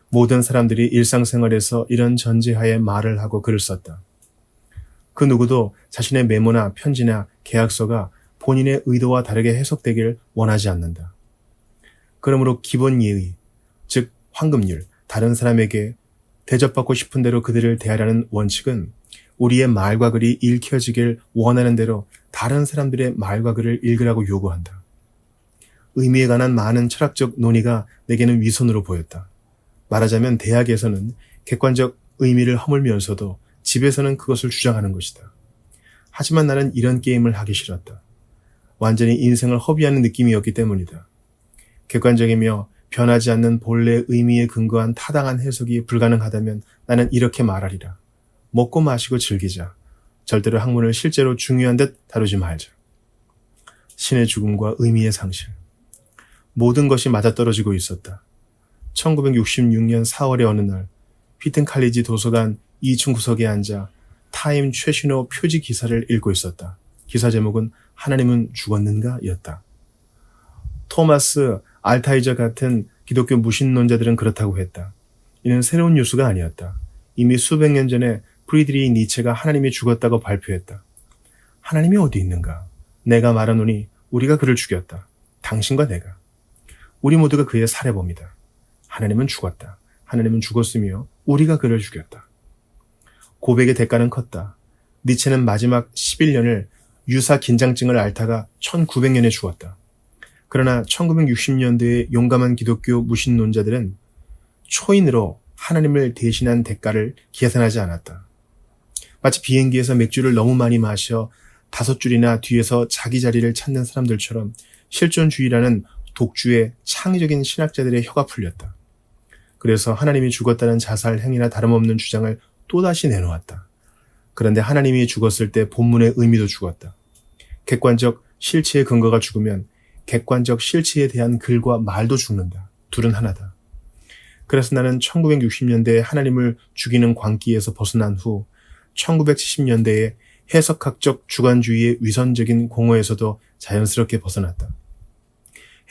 모든 사람들이 일상생활에서 이런 전제하에 말을 하고 글을 썼다. 그 누구도 자신의 메모나 편지나 계약서가 본인의 의도와 다르게 해석되길 원하지 않는다. 그러므로 기본 예의, 즉 황금률, 다른 사람에게 대접받고 싶은 대로 그들을 대하라는 원칙은 우리의 말과 글이 읽혀지길 원하는 대로 다른 사람들의 말과 글을 읽으라고 요구한다. 의미에 관한 많은 철학적 논의가 내게는 위선으로 보였다. 말하자면 대학에서는 객관적 의미를 허물면서도 집에서는 그것을 주장하는 것이다. 하지만 나는 이런 게임을 하기 싫었다. 완전히 인생을 허비하는 느낌이었기 때문이다. 객관적이며 변하지 않는 본래 의미에 근거한 타당한 해석이 불가능하다면 나는 이렇게 말하리라. 먹고 마시고 즐기자. 절대로 학문을 실제로 중요한 듯 다루지 말자. 신의 죽음과 의미의 상실. 모든 것이 맞아떨어지고 있었다. 1966년 4월의 어느 날 휘튼 칼리지 도서관 2층 구석에 앉아 타임 최신호 표지 기사를 읽고 있었다. 기사 제목은 하나님은 죽었는가? 였다. 토마스 알타이저 같은 기독교 무신론자들은 그렇다고 했다. 이는 새로운 뉴스가 아니었다. 이미 수백 년 전에 프리드리히 니체가 하나님이 죽었다고 발표했다. 하나님이 어디 있는가? 내가 말하노니 우리가 그를 죽였다. 당신과 내가. 우리 모두가 그의 살해범이다. 하나님은 죽었다. 하나님은 죽었으며 우리가 그를 죽였다. 고백의 대가는 컸다. 니체는 마지막 11년을 유사 긴장증을 앓다가 1900년에 죽었다. 그러나 1960년대의 용감한 기독교 무신론자들은 초인으로 하나님을 대신한 대가를 계산하지 않았다. 마치 비행기에서 맥주를 너무 많이 마셔 5줄이나 뒤에서 자기 자리를 찾는 사람들처럼 실존주의라는 독주의 창의적인 신학자들의 혀가 풀렸다. 그래서 하나님이 죽었다는 자살 행위나 다름없는 주장을 또다시 내놓았다. 그런데 하나님이 죽었을 때 본문의 의미도 죽었다. 객관적 실체의 근거가 죽으면 객관적 실체에 대한 글과 말도 죽는다. 둘은 하나다. 그래서 나는 1960년대에 하나님을 죽이는 광기에서 벗어난 후 1970년대에 해석학적 주관주의의 위선적인 공허에서도 자연스럽게 벗어났다.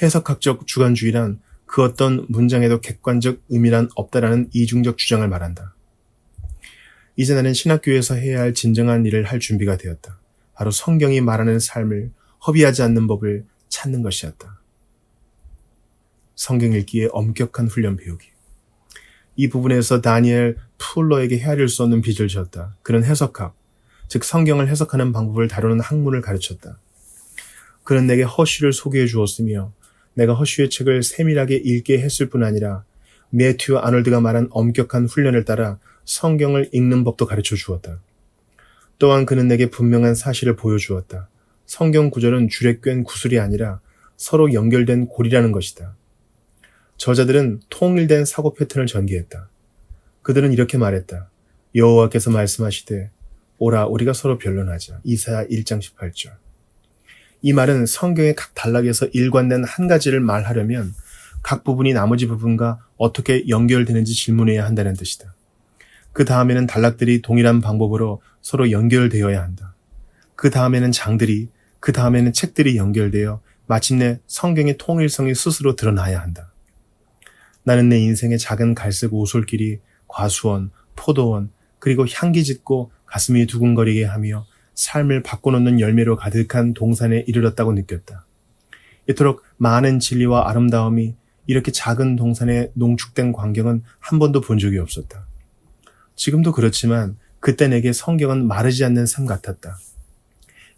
해석학적 주관주의란 그 어떤 문장에도 객관적 의미란 없다라는 이중적 주장을 말한다. 이제 나는 신학교에서 해야 할 진정한 일을 할 준비가 되었다. 바로 성경이 말하는 삶을 허비하지 않는 법을 찾는 것이었다. 성경 읽기의 엄격한 훈련 배우기. 이 부분에서 다니엘 풀러에게 헤아릴 수 없는 빚을 졌다. 그는 해석학, 즉 성경을 해석하는 방법을 다루는 학문을 가르쳤다. 그는 내게 허쉬를 소개해 주었으며 내가 허쉬의 책을 세밀하게 읽게 했을 뿐 아니라 매튜 아놀드가 말한 엄격한 훈련을 따라 성경을 읽는 법도 가르쳐 주었다. 또한 그는 내게 분명한 사실을 보여주었다. 성경 구절은 줄에 꿰인 구슬이 아니라 서로 연결된 고리라는 것이다. 저자들은 통일된 사고 패턴을 전개했다. 그들은 이렇게 말했다. 여호와께서 말씀하시되 오라 우리가 서로 변론하자. 이사야 1장 18절. 이 말은 성경의 각 단락에서 일관된 한 가지를 말하려면 각 부분이 나머지 부분과 어떻게 연결되는지 질문해야 한다는 뜻이다. 그 다음에는 단락들이 동일한 방법으로 서로 연결되어야 한다. 그 다음에는 장들이, 그 다음에는 책들이 연결되어 마침내 성경의 통일성이 스스로 드러나야 한다. 나는 내 인생의 작은 갈색 오솔길이 과수원, 포도원, 그리고 향기 짙고 가슴이 두근거리게 하며 삶을 바꿔놓는 열매로 가득한 동산에 이르렀다고 느꼈다. 이토록 많은 진리와 아름다움이 이렇게 작은 동산에 농축된 광경은 한 번도 본 적이 없었다. 지금도 그렇지만 그때 내게 성경은 마르지 않는 삶 같았다.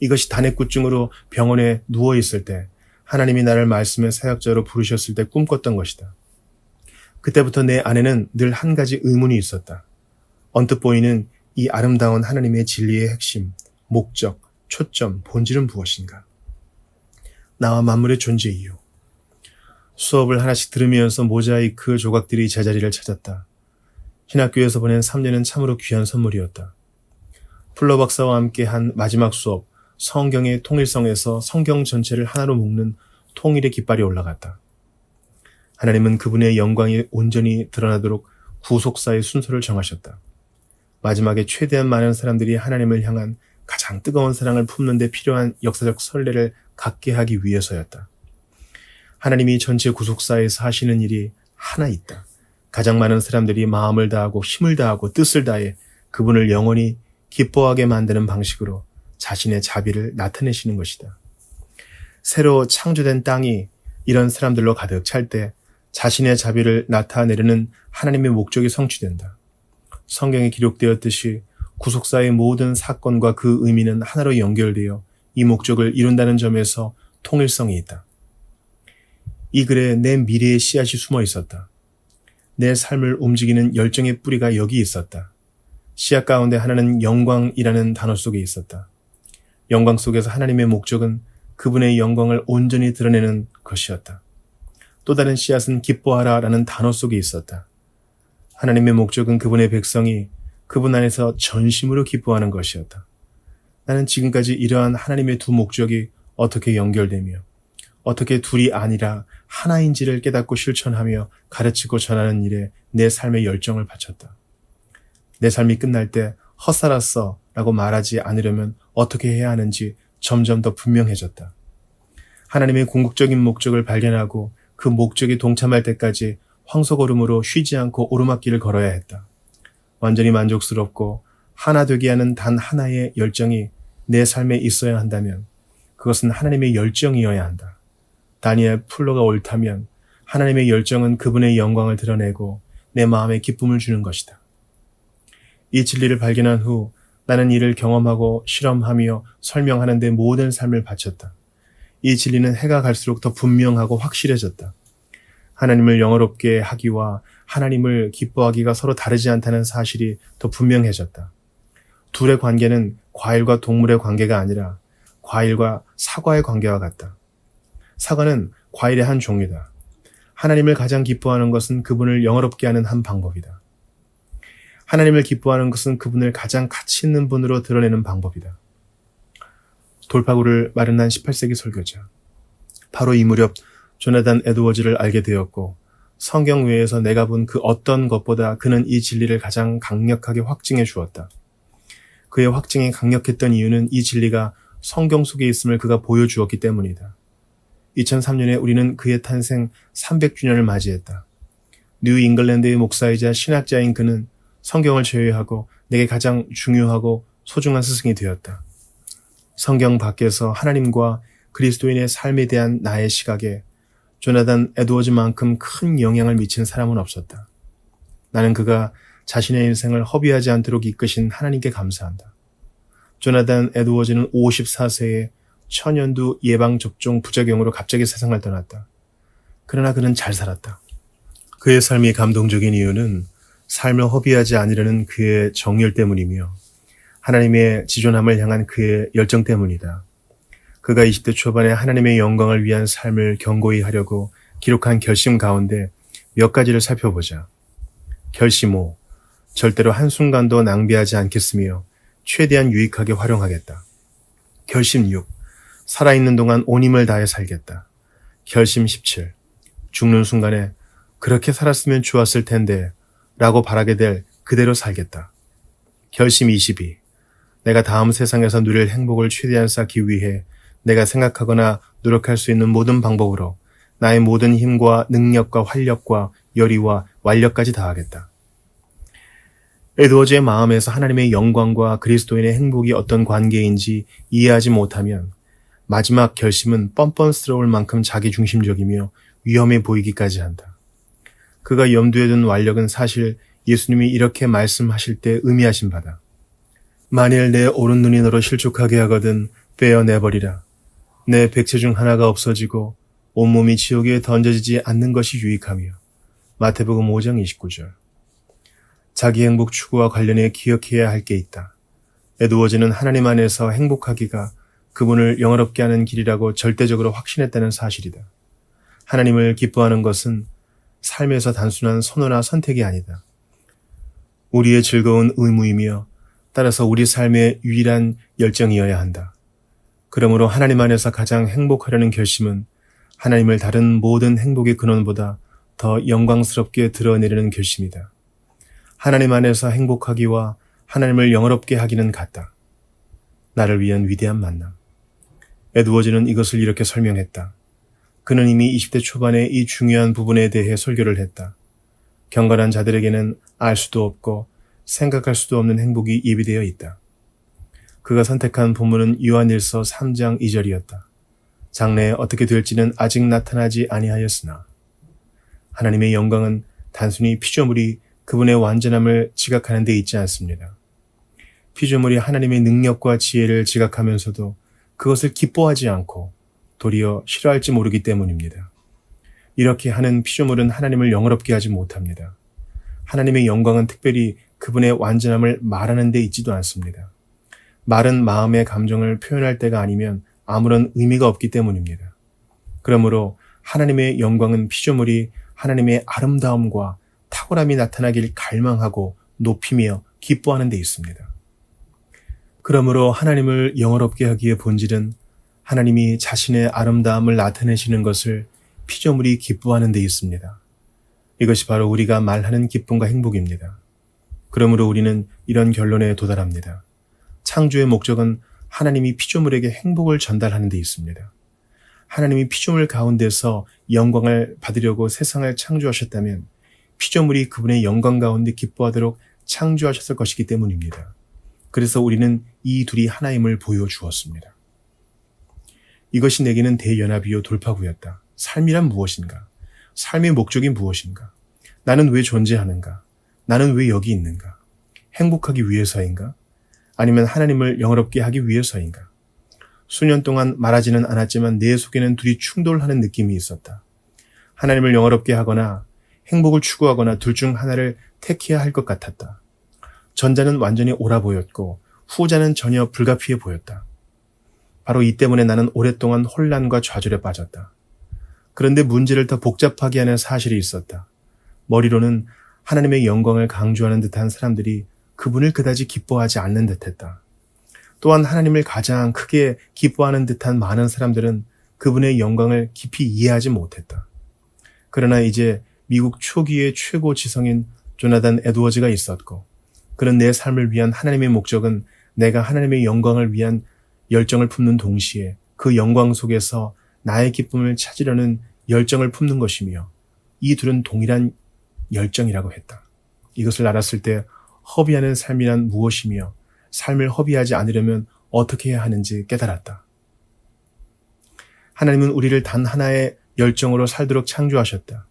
이것이 단핵구증으로 병원에 누워있을 때 하나님이 나를 말씀의 사역자로 부르셨을 때 꿈꿨던 것이다. 그때부터 내 안에는 늘 한 가지 의문이 있었다. 언뜻 보이는 이 아름다운 하나님의 진리의 핵심, 목적, 초점, 본질은 무엇인가? 나와 만물의 존재 이유. 수업을 하나씩 들으면서 모자이크 조각들이 제자리를 찾았다. 신학교에서 보낸 3년은 참으로 귀한 선물이었다. 플러 박사와 함께 한 마지막 수업, 성경의 통일성에서 성경 전체를 하나로 묶는 통일의 깃발이 올라갔다. 하나님은 그분의 영광이 온전히 드러나도록 구속사의 순서를 정하셨다. 마지막에 최대한 많은 사람들이 하나님을 향한 가장 뜨거운 사랑을 품는 데 필요한 역사적 선례를 갖게 하기 위해서였다. 하나님이 전체 구속사에서 하시는 일이 하나 있다. 가장 많은 사람들이 마음을 다하고 힘을 다하고 뜻을 다해 그분을 영원히 기뻐하게 만드는 방식으로 자신의 자비를 나타내시는 것이다. 새로 창조된 땅이 이런 사람들로 가득 찰 때 자신의 자비를 나타내려는 하나님의 목적이 성취된다. 성경에 기록되었듯이 구속사의 모든 사건과 그 의미는 하나로 연결되어 이 목적을 이룬다는 점에서 통일성이 있다. 이 글에 내 미래의 씨앗이 숨어 있었다. 내 삶을 움직이는 열정의 뿌리가 여기 있었다. 씨앗 가운데 하나는 영광이라는 단어 속에 있었다. 영광 속에서 하나님의 목적은 그분의 영광을 온전히 드러내는 것이었다. 또 다른 씨앗은 기뻐하라 라는 단어 속에 있었다. 하나님의 목적은 그분의 백성이 그분 안에서 전심으로 기뻐하는 것이었다. 나는 지금까지 이러한 하나님의 두 목적이 어떻게 연결되며 어떻게 둘이 아니라 하나인지를 깨닫고 실천하며 가르치고 전하는 일에 내 삶의 열정을 바쳤다. 내 삶이 끝날 때 헛살았어 라고 말하지 않으려면 어떻게 해야 하는지 점점 더 분명해졌다. 하나님의 궁극적인 목적을 발견하고 그 목적에 동참할 때까지 황소걸음으로 쉬지 않고 오르막길을 걸어야 했다. 완전히 만족스럽고 하나 되게 하는 단 하나의 열정이 내 삶에 있어야 한다면 그것은 하나님의 열정이어야 한다. 다니엘 플러가 옳다면 하나님의 열정은 그분의 영광을 드러내고 내 마음에 기쁨을 주는 것이다. 이 진리를 발견한 후 나는 이를 경험하고 실험하며 설명하는 데 모든 삶을 바쳤다. 이 진리는 해가 갈수록 더 분명하고 확실해졌다. 하나님을 영어롭게 하기와 하나님을 기뻐하기가 서로 다르지 않다는 사실이 더 분명해졌다. 둘의 관계는 과일과 동물의 관계가 아니라 과일과 사과의 관계와 같다. 사과는 과일의 한 종류다. 하나님을 가장 기뻐하는 것은 그분을 영어롭게 하는 한 방법이다. 하나님을 기뻐하는 것은 그분을 가장 가치 있는 분으로 드러내는 방법이다. 돌파구를 마련한 18세기 설교자. 바로 이 무렵 조나단 에드워즈를 알게 되었고 성경 외에서 내가 본 그 어떤 것보다 그는 이 진리를 가장 강력하게 확증해 주었다. 그의 확증이 강력했던 이유는 이 진리가 성경 속에 있음을 그가 보여주었기 때문이다. 2003년에 우리는 그의 탄생 300주년을 맞이했다. 뉴 잉글랜드의 목사이자 신학자인 그는 성경을 제외하고 내게 가장 중요하고 소중한 스승이 되었다. 성경 밖에서 하나님과 그리스도인의 삶에 대한 나의 시각에 조나단 에드워즈만큼 큰 영향을 미친 사람은 없었다. 나는 그가 자신의 인생을 허비하지 않도록 이끄신 하나님께 감사한다. 조나단 에드워즈는 54세에 천연두 예방접종 부작용으로 갑자기 세상을 떠났다. 그러나 그는 잘 살았다. 그의 삶이 감동적인 이유는 삶을 허비하지 않으려는 그의 정열 때문이며 하나님의 지존함을 향한 그의 열정 때문이다. 그가 20대 초반에 하나님의 영광을 위한 삶을 견고히 하려고 기록한 결심 가운데 몇 가지를 살펴보자. 결심 5. 절대로 한순간도 낭비하지 않겠으며 최대한 유익하게 활용하겠다. 결심 6. 살아있는 동안 온 힘을 다해 살겠다. 결심 17. 죽는 순간에 그렇게 살았으면 좋았을 텐데 라고 바라게 될 그대로 살겠다. 결심 22. 내가 다음 세상에서 누릴 행복을 최대한 쌓기 위해 내가 생각하거나 노력할 수 있는 모든 방법으로 나의 모든 힘과 능력과 활력과 열의와 완력까지 다하겠다. 에드워즈의 마음에서 하나님의 영광과 그리스도인의 행복이 어떤 관계인지 이해하지 못하면 마지막 결심은 뻔뻔스러울 만큼 자기중심적이며 위험해 보이기까지 한다. 그가 염두에 둔 완력은 사실 예수님이 이렇게 말씀하실 때 의미하신 바다. 만일 내 오른 눈이 너로 실족하게 하거든 빼어내버리라. 내 백체 중 하나가 없어지고 온몸이 지옥에 던져지지 않는 것이 유익하며. 마태복음 5장 29절. 자기 행복 추구와 관련해 기억해야 할 게 있다. 에드워즈는 하나님 안에서 행복하기가 그분을 영화롭게 하는 길이라고 절대적으로 확신했다는 사실이다. 하나님을 기뻐하는 것은 삶에서 단순한 선호나 선택이 아니다. 우리의 즐거운 의무이며 따라서 우리 삶의 유일한 열정이어야 한다. 그러므로 하나님 안에서 가장 행복하려는 결심은 하나님을 다른 모든 행복의 근원보다 더 영광스럽게 드러내려는 결심이다. 하나님 안에서 행복하기와 하나님을 영화롭게 하기는 같다. 나를 위한 위대한 만남. 에드워즈는 이것을 이렇게 설명했다. 그는 이미 20대 초반에 이 중요한 부분에 대해 설교를 했다. 경건한 자들에게는 알 수도 없고 생각할 수도 없는 행복이 예비되어 있다. 그가 선택한 본문은 요한일서 3장 2절이었다. 장래에 어떻게 될지는 아직 나타나지 아니하였으나 하나님의 영광은 단순히 피조물이 그분의 완전함을 지각하는 데 있지 않습니다. 피조물이 하나님의 능력과 지혜를 지각하면서도 그것을 기뻐하지 않고 도리어 싫어할지 모르기 때문입니다. 이렇게 하는 피조물은 하나님을 영화롭게 하지 못합니다. 하나님의 영광은 특별히 그분의 완전함을 말하는 데 있지도 않습니다. 말은 마음의 감정을 표현할 때가 아니면 아무런 의미가 없기 때문입니다. 그러므로 하나님의 영광은 피조물이 하나님의 아름다움과 탁월함이 나타나길 갈망하고 높이며 기뻐하는 데 있습니다. 그러므로 하나님을 영화롭게 하기의 본질은 하나님이 자신의 아름다움을 나타내시는 것을 피조물이 기뻐하는 데 있습니다. 이것이 바로 우리가 말하는 기쁨과 행복입니다. 그러므로 우리는 이런 결론에 도달합니다. 창조의 목적은 하나님이 피조물에게 행복을 전달하는 데 있습니다. 하나님이 피조물 가운데서 영광을 받으려고 세상을 창조하셨다면 피조물이 그분의 영광 가운데 기뻐하도록 창조하셨을 것이기 때문입니다. 그래서 우리는 이 둘이 하나임을 보여주었습니다. 이것이 내게는 대연합이요 돌파구였다. 삶이란 무엇인가? 삶의 목적이 무엇인가? 나는 왜 존재하는가? 나는 왜 여기 있는가? 행복하기 위해서인가? 아니면 하나님을 영화롭게 하기 위해서인가? 수년 동안 말하지는 않았지만 내 속에는 둘이 충돌하는 느낌이 있었다. 하나님을 영화롭게 하거나 행복을 추구하거나 둘 중 하나를 택해야 할 것 같았다. 전자는 완전히 옳아 보였고 후자는 전혀 불가피해 보였다. 바로 이 때문에 나는 오랫동안 혼란과 좌절에 빠졌다. 그런데 문제를 더 복잡하게 하는 사실이 있었다. 머리로는 하나님의 영광을 강조하는 듯한 사람들이 그분을 그다지 기뻐하지 않는 듯했다. 또한 하나님을 가장 크게 기뻐하는 듯한 많은 사람들은 그분의 영광을 깊이 이해하지 못했다. 그러나 이제 미국 초기의 최고 지성인 조나단 에드워즈가 있었고, 그는 내 삶을 위한 하나님의 목적은 내가 하나님의 영광을 위한 열정을 품는 동시에 그 영광 속에서 나의 기쁨을 찾으려는 열정을 품는 것이며 이 둘은 동일한 열정이라고 했다. 이것을 알았을 때 허비하는 삶이란 무엇이며 삶을 허비하지 않으려면 어떻게 해야 하는지 깨달았다. 하나님은 우리를 단 하나의 열정으로 살도록 창조하셨다.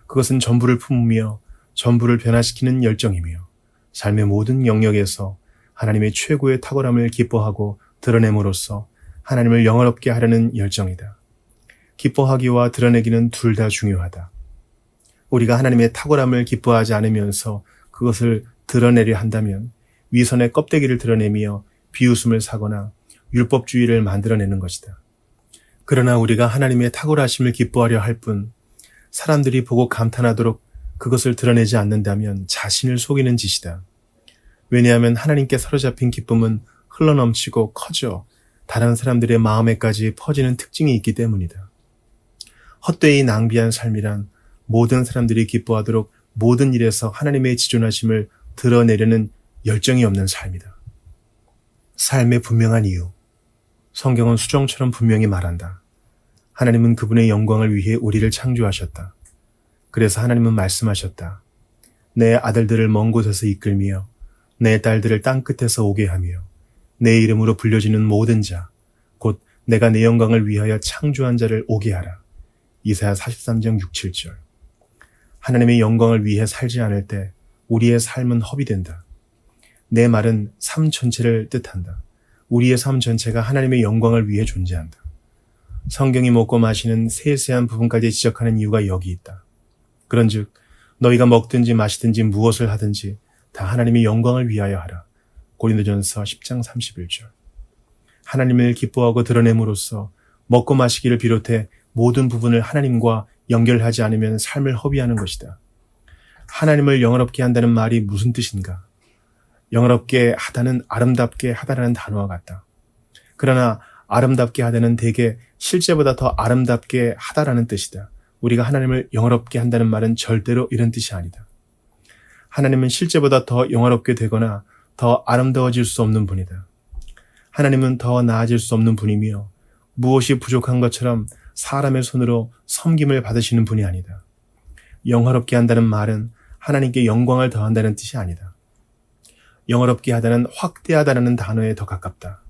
그것은 전부를 품으며 전부를 변화시키는 열정이며 삶의 모든 영역에서 하나님의 최고의 탁월함을 기뻐하고 드러냄으로써 하나님을 영화롭게 하려는 열정이다. 기뻐하기와 드러내기는 둘 다 중요하다. 우리가 하나님의 탁월함을 기뻐하지 않으면서 그것을 드러내려 한다면 위선의 껍데기를 드러내며 비웃음을 사거나 율법주의를 만들어내는 것이다. 그러나 우리가 하나님의 탁월하심을 기뻐하려 할 뿐 사람들이 보고 감탄하도록 그것을 드러내지 않는다면 자신을 속이는 짓이다. 왜냐하면 하나님께 사로잡힌 기쁨은 흘러넘치고 커져 다른 사람들의 마음에까지 퍼지는 특징이 있기 때문이다. 헛되이 낭비한 삶이란 모든 사람들이 기뻐하도록 모든 일에서 하나님의 지존하심을 드러내려는 열정이 없는 삶이다. 삶의 분명한 이유. 성경은 수정처럼 분명히 말한다. 하나님은 그분의 영광을 위해 우리를 창조하셨다. 그래서 하나님은 말씀하셨다. 내 아들들을 먼 곳에서 이끌며 내 딸들을 땅끝에서 오게 하며 내 이름으로 불려지는 모든 자, 곧 내가 내 영광을 위하여 창조한 자를 오게 하라. 이사야 43장 6, 7절. 하나님의 영광을 위해 살지 않을 때 우리의 삶은 허비된다. 내 말은 삶 전체를 뜻한다. 우리의 삶 전체가 하나님의 영광을 위해 존재한다. 성경이 먹고 마시는 세세한 부분까지 지적하는 이유가 여기 있다. 그런즉 너희가 먹든지 마시든지 무엇을 하든지 다 하나님의 영광을 위하여 하라. 고린도전서 10장 31절. 하나님을 기뻐하고 드러냄으로써 먹고 마시기를 비롯해 모든 부분을 하나님과 연결하지 않으면 삶을 허비하는 것이다. 하나님을 영화롭게 한다는 말이 무슨 뜻인가? 영화롭게 하다는 아름답게 하다라는 단어와 같다. 그러나 아름답게 하다는 대개 실제보다 더 아름답게 하다라는 뜻이다. 우리가 하나님을 영화롭게 한다는 말은 절대로 이런 뜻이 아니다. 하나님은 실제보다 더 영화롭게 되거나 더 아름다워질 수 없는 분이다. 하나님은 더 나아질 수 없는 분이며 무엇이 부족한 것처럼 사람의 손으로 섬김을 받으시는 분이 아니다. 영화롭게 한다는 말은 하나님께 영광을 더한다는 뜻이 아니다. 영화롭게 하다는 확대하다라는 단어에 더 가깝다.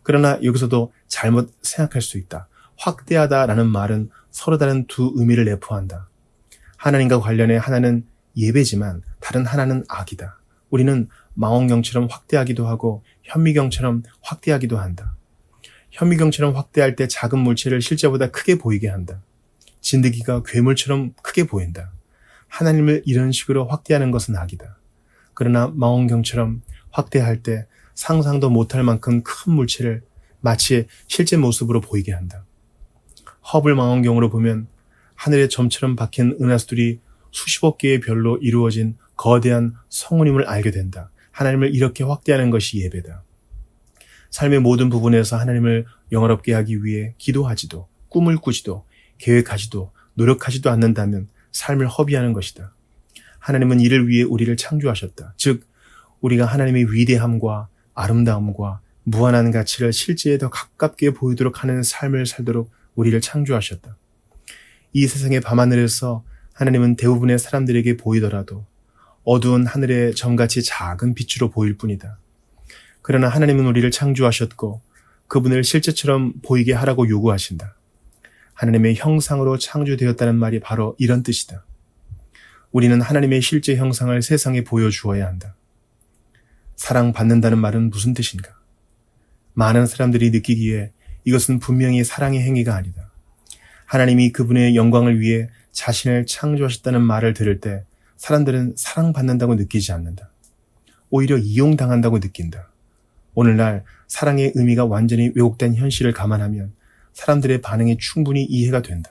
그러나 여기서도 잘못 생각할 수 있다. 확대하다라는 말은 서로 다른 두 의미를 내포한다. 하나님과 관련해 하나는 예배지만 다른 하나는 악이다. 우리는 망원경처럼 확대하기도 하고 현미경처럼 확대하기도 한다. 현미경처럼 확대할 때 작은 물체를 실제보다 크게 보이게 한다. 진드기가 괴물처럼 크게 보인다. 하나님을 이런 식으로 확대하는 것은 악이다. 그러나 망원경처럼 확대할 때 상상도 못할 만큼 큰 물체를 마치 실제 모습으로 보이게 한다. 허블 망원경으로 보면 하늘에 점처럼 박힌 은하수들이 수십억 개의 별로 이루어진 거대한 성운임을 알게 된다. 하나님을 이렇게 확대하는 것이 예배다. 삶의 모든 부분에서 하나님을 영화롭게 하기 위해 기도하지도 꿈을 꾸지도 계획하지도 노력하지도 않는다면 삶을 허비하는 것이다. 하나님은 이를 위해 우리를 창조하셨다. 즉 우리가 하나님의 위대함과 아름다움과 무한한 가치를 실제에 더 가깝게 보이도록 하는 삶을 살도록 우리를 창조하셨다. 이 세상의 밤하늘에서 하나님은 대부분의 사람들에게 보이더라도 어두운 하늘의 점같이 작은 빛으로 보일 뿐이다. 그러나 하나님은 우리를 창조하셨고 그분을 실제처럼 보이게 하라고 요구하신다. 하나님의 형상으로 창조되었다는 말이 바로 이런 뜻이다. 우리는 하나님의 실제 형상을 세상에 보여주어야 한다. 사랑받는다는 말은 무슨 뜻인가? 많은 사람들이 느끼기에 이것은 분명히 사랑의 행위가 아니다. 하나님이 그분의 영광을 위해 자신을 창조하셨다는 말을 들을 때 사람들은 사랑받는다고 느끼지 않는다. 오히려 이용당한다고 느낀다. 오늘날 사랑의 의미가 완전히 왜곡된 현실을 감안하면 사람들의 반응이 충분히 이해가 된다.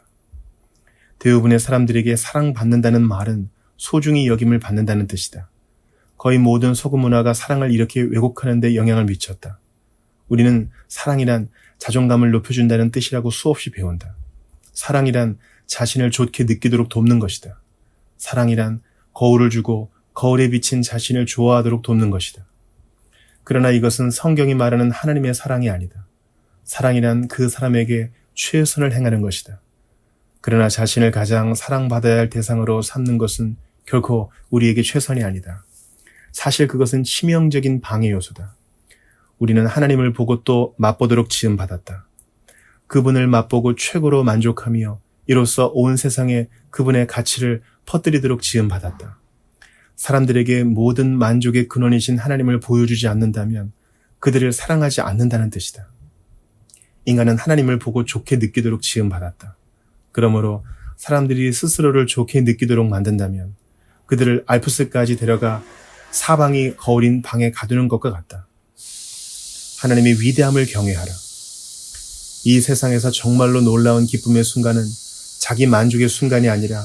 대부분의 사람들에게 사랑받는다는 말은 소중히 여김을 받는다는 뜻이다. 거의 모든 소금 문화가 사랑을 이렇게 왜곡하는 데 영향을 미쳤다. 우리는 사랑이란 자존감을 높여준다는 뜻이라고 수없이 배운다. 사랑이란 자신을 좋게 느끼도록 돕는 것이다. 사랑이란 거울을 주고 거울에 비친 자신을 좋아하도록 돕는 것이다. 그러나 이것은 성경이 말하는 하나님의 사랑이 아니다. 사랑이란 그 사람에게 최선을 행하는 것이다. 그러나 자신을 가장 사랑받아야 할 대상으로 삼는 것은 결코 우리에게 최선이 아니다. 사실 그것은 치명적인 방해 요소다. 우리는 하나님을 보고 또 맛보도록 지음받았다. 그분을 맛보고 최고로 만족하며 이로써 온 세상에 그분의 가치를 퍼뜨리도록 지음받았다. 사람들에게 모든 만족의 근원이신 하나님을 보여주지 않는다면 그들을 사랑하지 않는다는 뜻이다. 인간은 하나님을 보고 좋게 느끼도록 지음받았다. 그러므로 사람들이 스스로를 좋게 느끼도록 만든다면 그들을 알프스까지 데려가 사방이 거울인 방에 가두는 것과 같다. 하나님의 위대함을 경외하라. 이 세상에서 정말로 놀라운 기쁨의 순간은 자기 만족의 순간이 아니라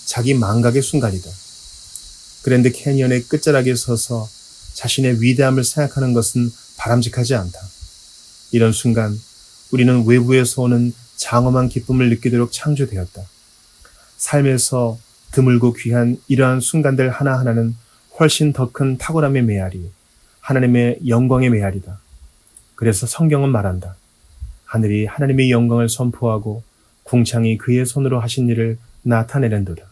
자기 망각의 순간이다. 그랜드 캐니언의 끝자락에 서서 자신의 위대함을 생각하는 것은 바람직하지 않다. 이런 순간 우리는 외부에서 오는 장엄한 기쁨을 느끼도록 창조되었다. 삶에서 드물고 귀한 이러한 순간들 하나하나는 훨씬 더 큰 탁월함의 메아리, 하나님의 영광의 메아리다. 그래서 성경은 말한다. 하늘이 하나님의 영광을 선포하고 궁창이 그의 손으로 하신 일을 나타내는도다.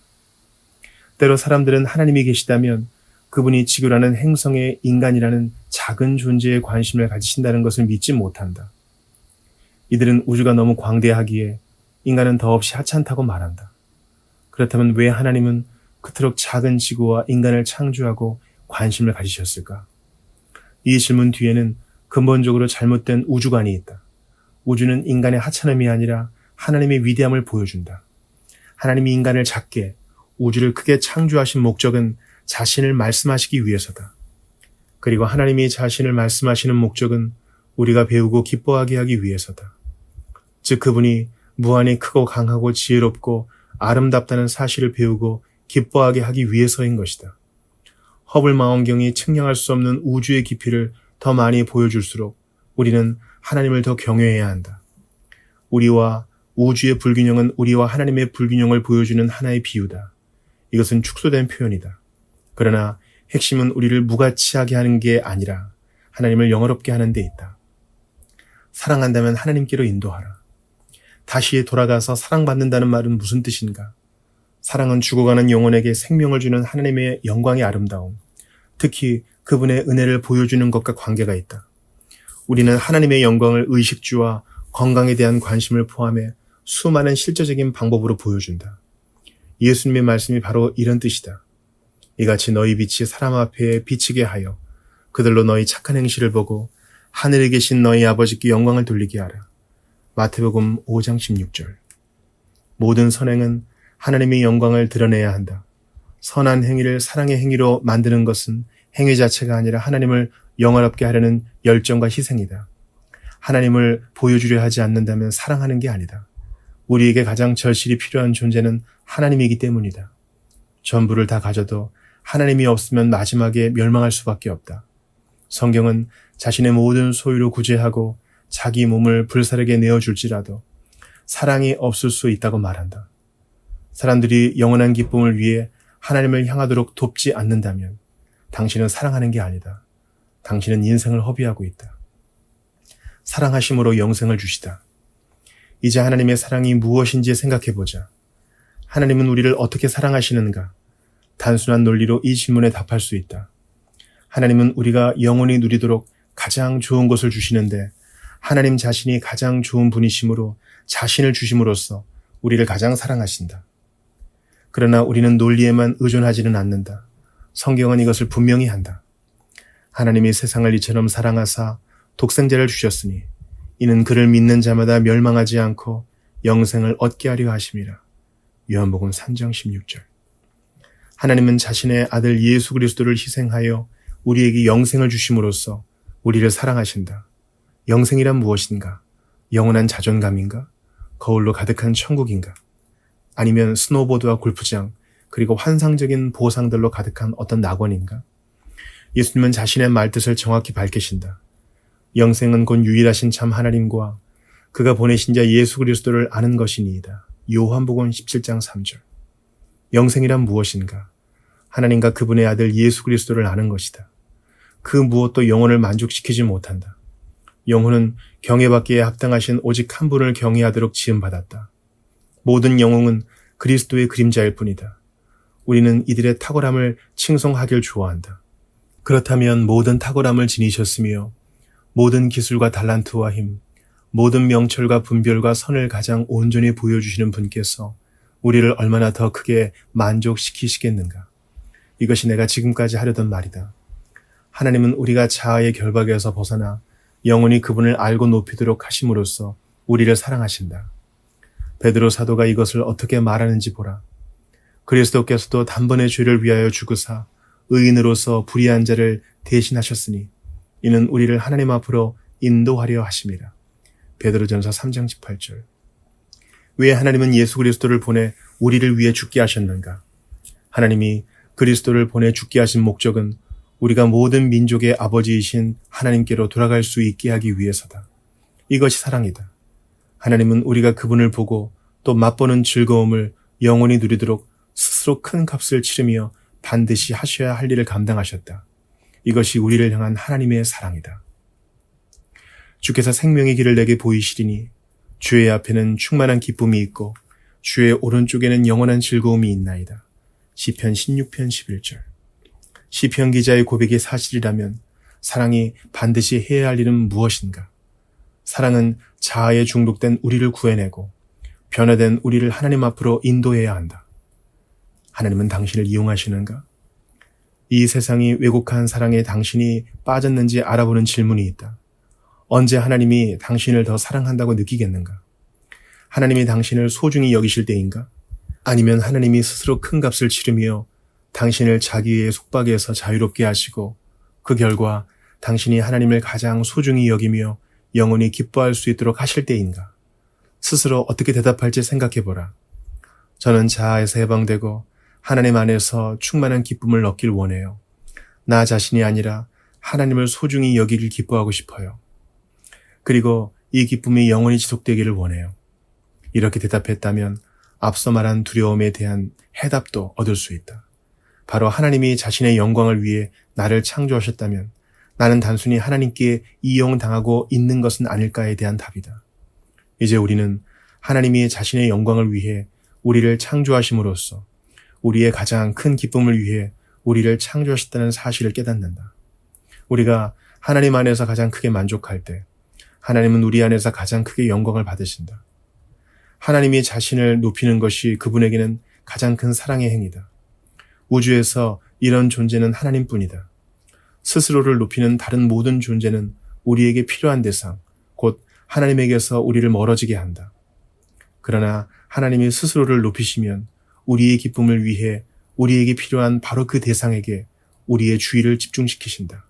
때로 사람들은 하나님이 계시다면 그분이 지구라는 행성의 인간이라는 작은 존재에 관심을 가지신다는 것을 믿지 못한다. 이들은 우주가 너무 광대하기에 인간은 더없이 하찮다고 말한다. 그렇다면 왜 하나님은 그토록 작은 지구와 인간을 창조하고 관심을 가지셨을까? 이 질문 뒤에는 근본적으로 잘못된 우주관이 있다. 우주는 인간의 하찮음이 아니라 하나님의 위대함을 보여준다. 하나님이 인간을 작게, 우주를 크게 창조하신 목적은 자신을 말씀하시기 위해서다. 그리고 하나님이 자신을 말씀하시는 목적은 우리가 배우고 기뻐하게 하기 위해서다. 즉 그분이 무한히 크고 강하고 지혜롭고 아름답다는 사실을 배우고 기뻐하게 하기 위해서인 것이다. 허블 망원경이 측량할 수 없는 우주의 깊이를 더 많이 보여줄수록 우리는 하나님을 더 경외해야 한다. 우리와 우주의 불균형은 우리와 하나님의 불균형을 보여주는 하나의 비유다. 이것은 축소된 표현이다. 그러나 핵심은 우리를 무가치하게 하는 게 아니라 하나님을 영화롭게 하는 데 있다. 사랑한다면 하나님께로 인도하라. 다시 돌아가서 사랑받는다는 말은 무슨 뜻인가? 사랑은 죽어가는 영혼에게 생명을 주는 하나님의 영광의 아름다움, 특히 그분의 은혜를 보여주는 것과 관계가 있다. 우리는 하나님의 영광을 의식주와 건강에 대한 관심을 포함해 수많은 실제적인 방법으로 보여준다. 예수님의 말씀이 바로 이런 뜻이다. 이같이 너희 빛이 사람 앞에 비치게 하여 그들로 너희 착한 행실을 보고 하늘에 계신 너희 아버지께 영광을 돌리게 하라. 마태복음 5장 16절. 모든 선행은 하나님의 영광을 드러내야 한다. 선한 행위를 사랑의 행위로 만드는 것은 행위 자체가 아니라 하나님을 영화롭게 하려는 열정과 희생이다. 하나님을 보여주려 하지 않는다면 사랑하는 게 아니다. 우리에게 가장 절실히 필요한 존재는 하나님이기 때문이다. 전부를 다 가져도 하나님이 없으면 마지막에 멸망할 수밖에 없다. 성경은 자신의 모든 소유를 구제하고 자기 몸을 불사르게 내어줄지라도 사랑이 없을 수 있다고 말한다. 사람들이 영원한 기쁨을 위해 하나님을 향하도록 돕지 않는다면 당신은 사랑하는 게 아니다. 당신은 인생을 허비하고 있다. 사랑하심으로 영생을 주시다. 이제 하나님의 사랑이 무엇인지 생각해보자. 하나님은 우리를 어떻게 사랑하시는가? 단순한 논리로 이 질문에 답할 수 있다. 하나님은 우리가 영원히 누리도록 가장 좋은 것을 주시는데 하나님 자신이 가장 좋은 분이심으로 자신을 주심으로써 우리를 가장 사랑하신다. 그러나 우리는 논리에만 의존하지는 않는다. 성경은 이것을 분명히 한다. 하나님이 세상을 이처럼 사랑하사 독생자를 주셨으니 이는 그를 믿는 자마다 멸망하지 않고 영생을 얻게 하려 하심이라. 요한복음 3장 16절. 하나님은 자신의 아들 예수 그리스도를 희생하여 우리에게 영생을 주심으로써 우리를 사랑하신다. 영생이란 무엇인가? 영원한 자존감인가? 거울로 가득한 천국인가? 아니면 스노보드와 골프장, 그리고 환상적인 보상들로 가득한 어떤 낙원인가? 예수님은 자신의 말뜻을 정확히 밝히신다. 영생은 곧 유일하신 참 하나님과 그가 보내신 자 예수 그리스도를 아는 것이니이다. 요한복음 17장 3절. 영생이란 무엇인가? 하나님과 그분의 아들 예수 그리스도를 아는 것이다. 그 무엇도 영혼을 만족시키지 못한다. 영혼은 경외받기에 합당하신 오직 한 분을 경외하도록 지음받았다. 모든 영웅은 그리스도의 그림자일 뿐이다. 우리는 이들의 탁월함을 칭송하길 좋아한다. 그렇다면 모든 탁월함을 지니셨으며 모든 기술과 달란트와 힘, 모든 명철과 분별과 선을 가장 온전히 보여주시는 분께서 우리를 얼마나 더 크게 만족시키시겠는가? 이것이 내가 지금까지 하려던 말이다. 하나님은 우리가 자아의 결박에서 벗어나 영원히 그분을 알고 높이도록 하심으로써 우리를 사랑하신다. 베드로 사도가 이것을 어떻게 말하는지 보라. 그리스도께서도 단번에 죄를 위하여 죽으사 의인으로서 불의한 자를 대신하셨으니 이는 우리를 하나님 앞으로 인도하려 하심이라. 베드로전서 3장 18절. 왜 하나님은 예수 그리스도를 보내 우리를 위해 죽게 하셨는가? 하나님이 그리스도를 보내 죽게 하신 목적은 우리가 모든 민족의 아버지이신 하나님께로 돌아갈 수 있게 하기 위해서다. 이것이 사랑이다. 하나님은 우리가 그분을 보고 또 맛보는 즐거움을 영원히 누리도록 스스로 큰 값을 치르며 반드시 하셔야 할 일을 감당하셨다. 이것이 우리를 향한 하나님의 사랑이다. 주께서 생명의 길을 내게 보이시리니 주의 앞에는 충만한 기쁨이 있고 주의 오른쪽에는 영원한 즐거움이 있나이다. 시편 16편 11절. 시편 기자의 고백이 사실이라면 사랑이 반드시 해야 할 일은 무엇인가? 사랑은 자아에 중독된 우리를 구해내고 변화된 우리를 하나님 앞으로 인도해야 한다. 하나님은 당신을 이용하시는가? 이 세상이 왜곡한 사랑에 당신이 빠졌는지 알아보는 질문이 있다. 언제 하나님이 당신을 더 사랑한다고 느끼겠는가? 하나님이 당신을 소중히 여기실 때인가? 아니면 하나님이 스스로 큰 값을 치르며 당신을 자기의 속박에서 자유롭게 하시고 그 결과 당신이 하나님을 가장 소중히 여기며 영원히 기뻐할 수 있도록 하실 때인가? 스스로 어떻게 대답할지 생각해보라. 저는 자아에서 해방되고 하나님 안에서 충만한 기쁨을 얻길 원해요. 나 자신이 아니라 하나님을 소중히 여기길 기뻐하고 싶어요. 그리고 이 기쁨이 영원히 지속되기를 원해요. 이렇게 대답했다면 앞서 말한 두려움에 대한 해답도 얻을 수 있다. 바로 하나님이 자신의 영광을 위해 나를 창조하셨다면 나는 단순히 하나님께 이용당하고 있는 것은 아닐까에 대한 답이다. 이제 우리는 하나님이 자신의 영광을 위해 우리를 창조하심으로써 우리의 가장 큰 기쁨을 위해 우리를 창조하셨다는 사실을 깨닫는다. 우리가 하나님 안에서 가장 크게 만족할 때 하나님은 우리 안에서 가장 크게 영광을 받으신다. 하나님이 자신을 높이는 것이 그분에게는 가장 큰 사랑의 행위다. 우주에서 이런 존재는 하나님뿐이다. 스스로를 높이는 다른 모든 존재는 우리에게 필요한 대상, 곧 하나님에게서 우리를 멀어지게 한다. 그러나 하나님이 스스로를 높이시면 우리의 기쁨을 위해 우리에게 필요한 바로 그 대상에게 우리의 주의를 집중시키신다.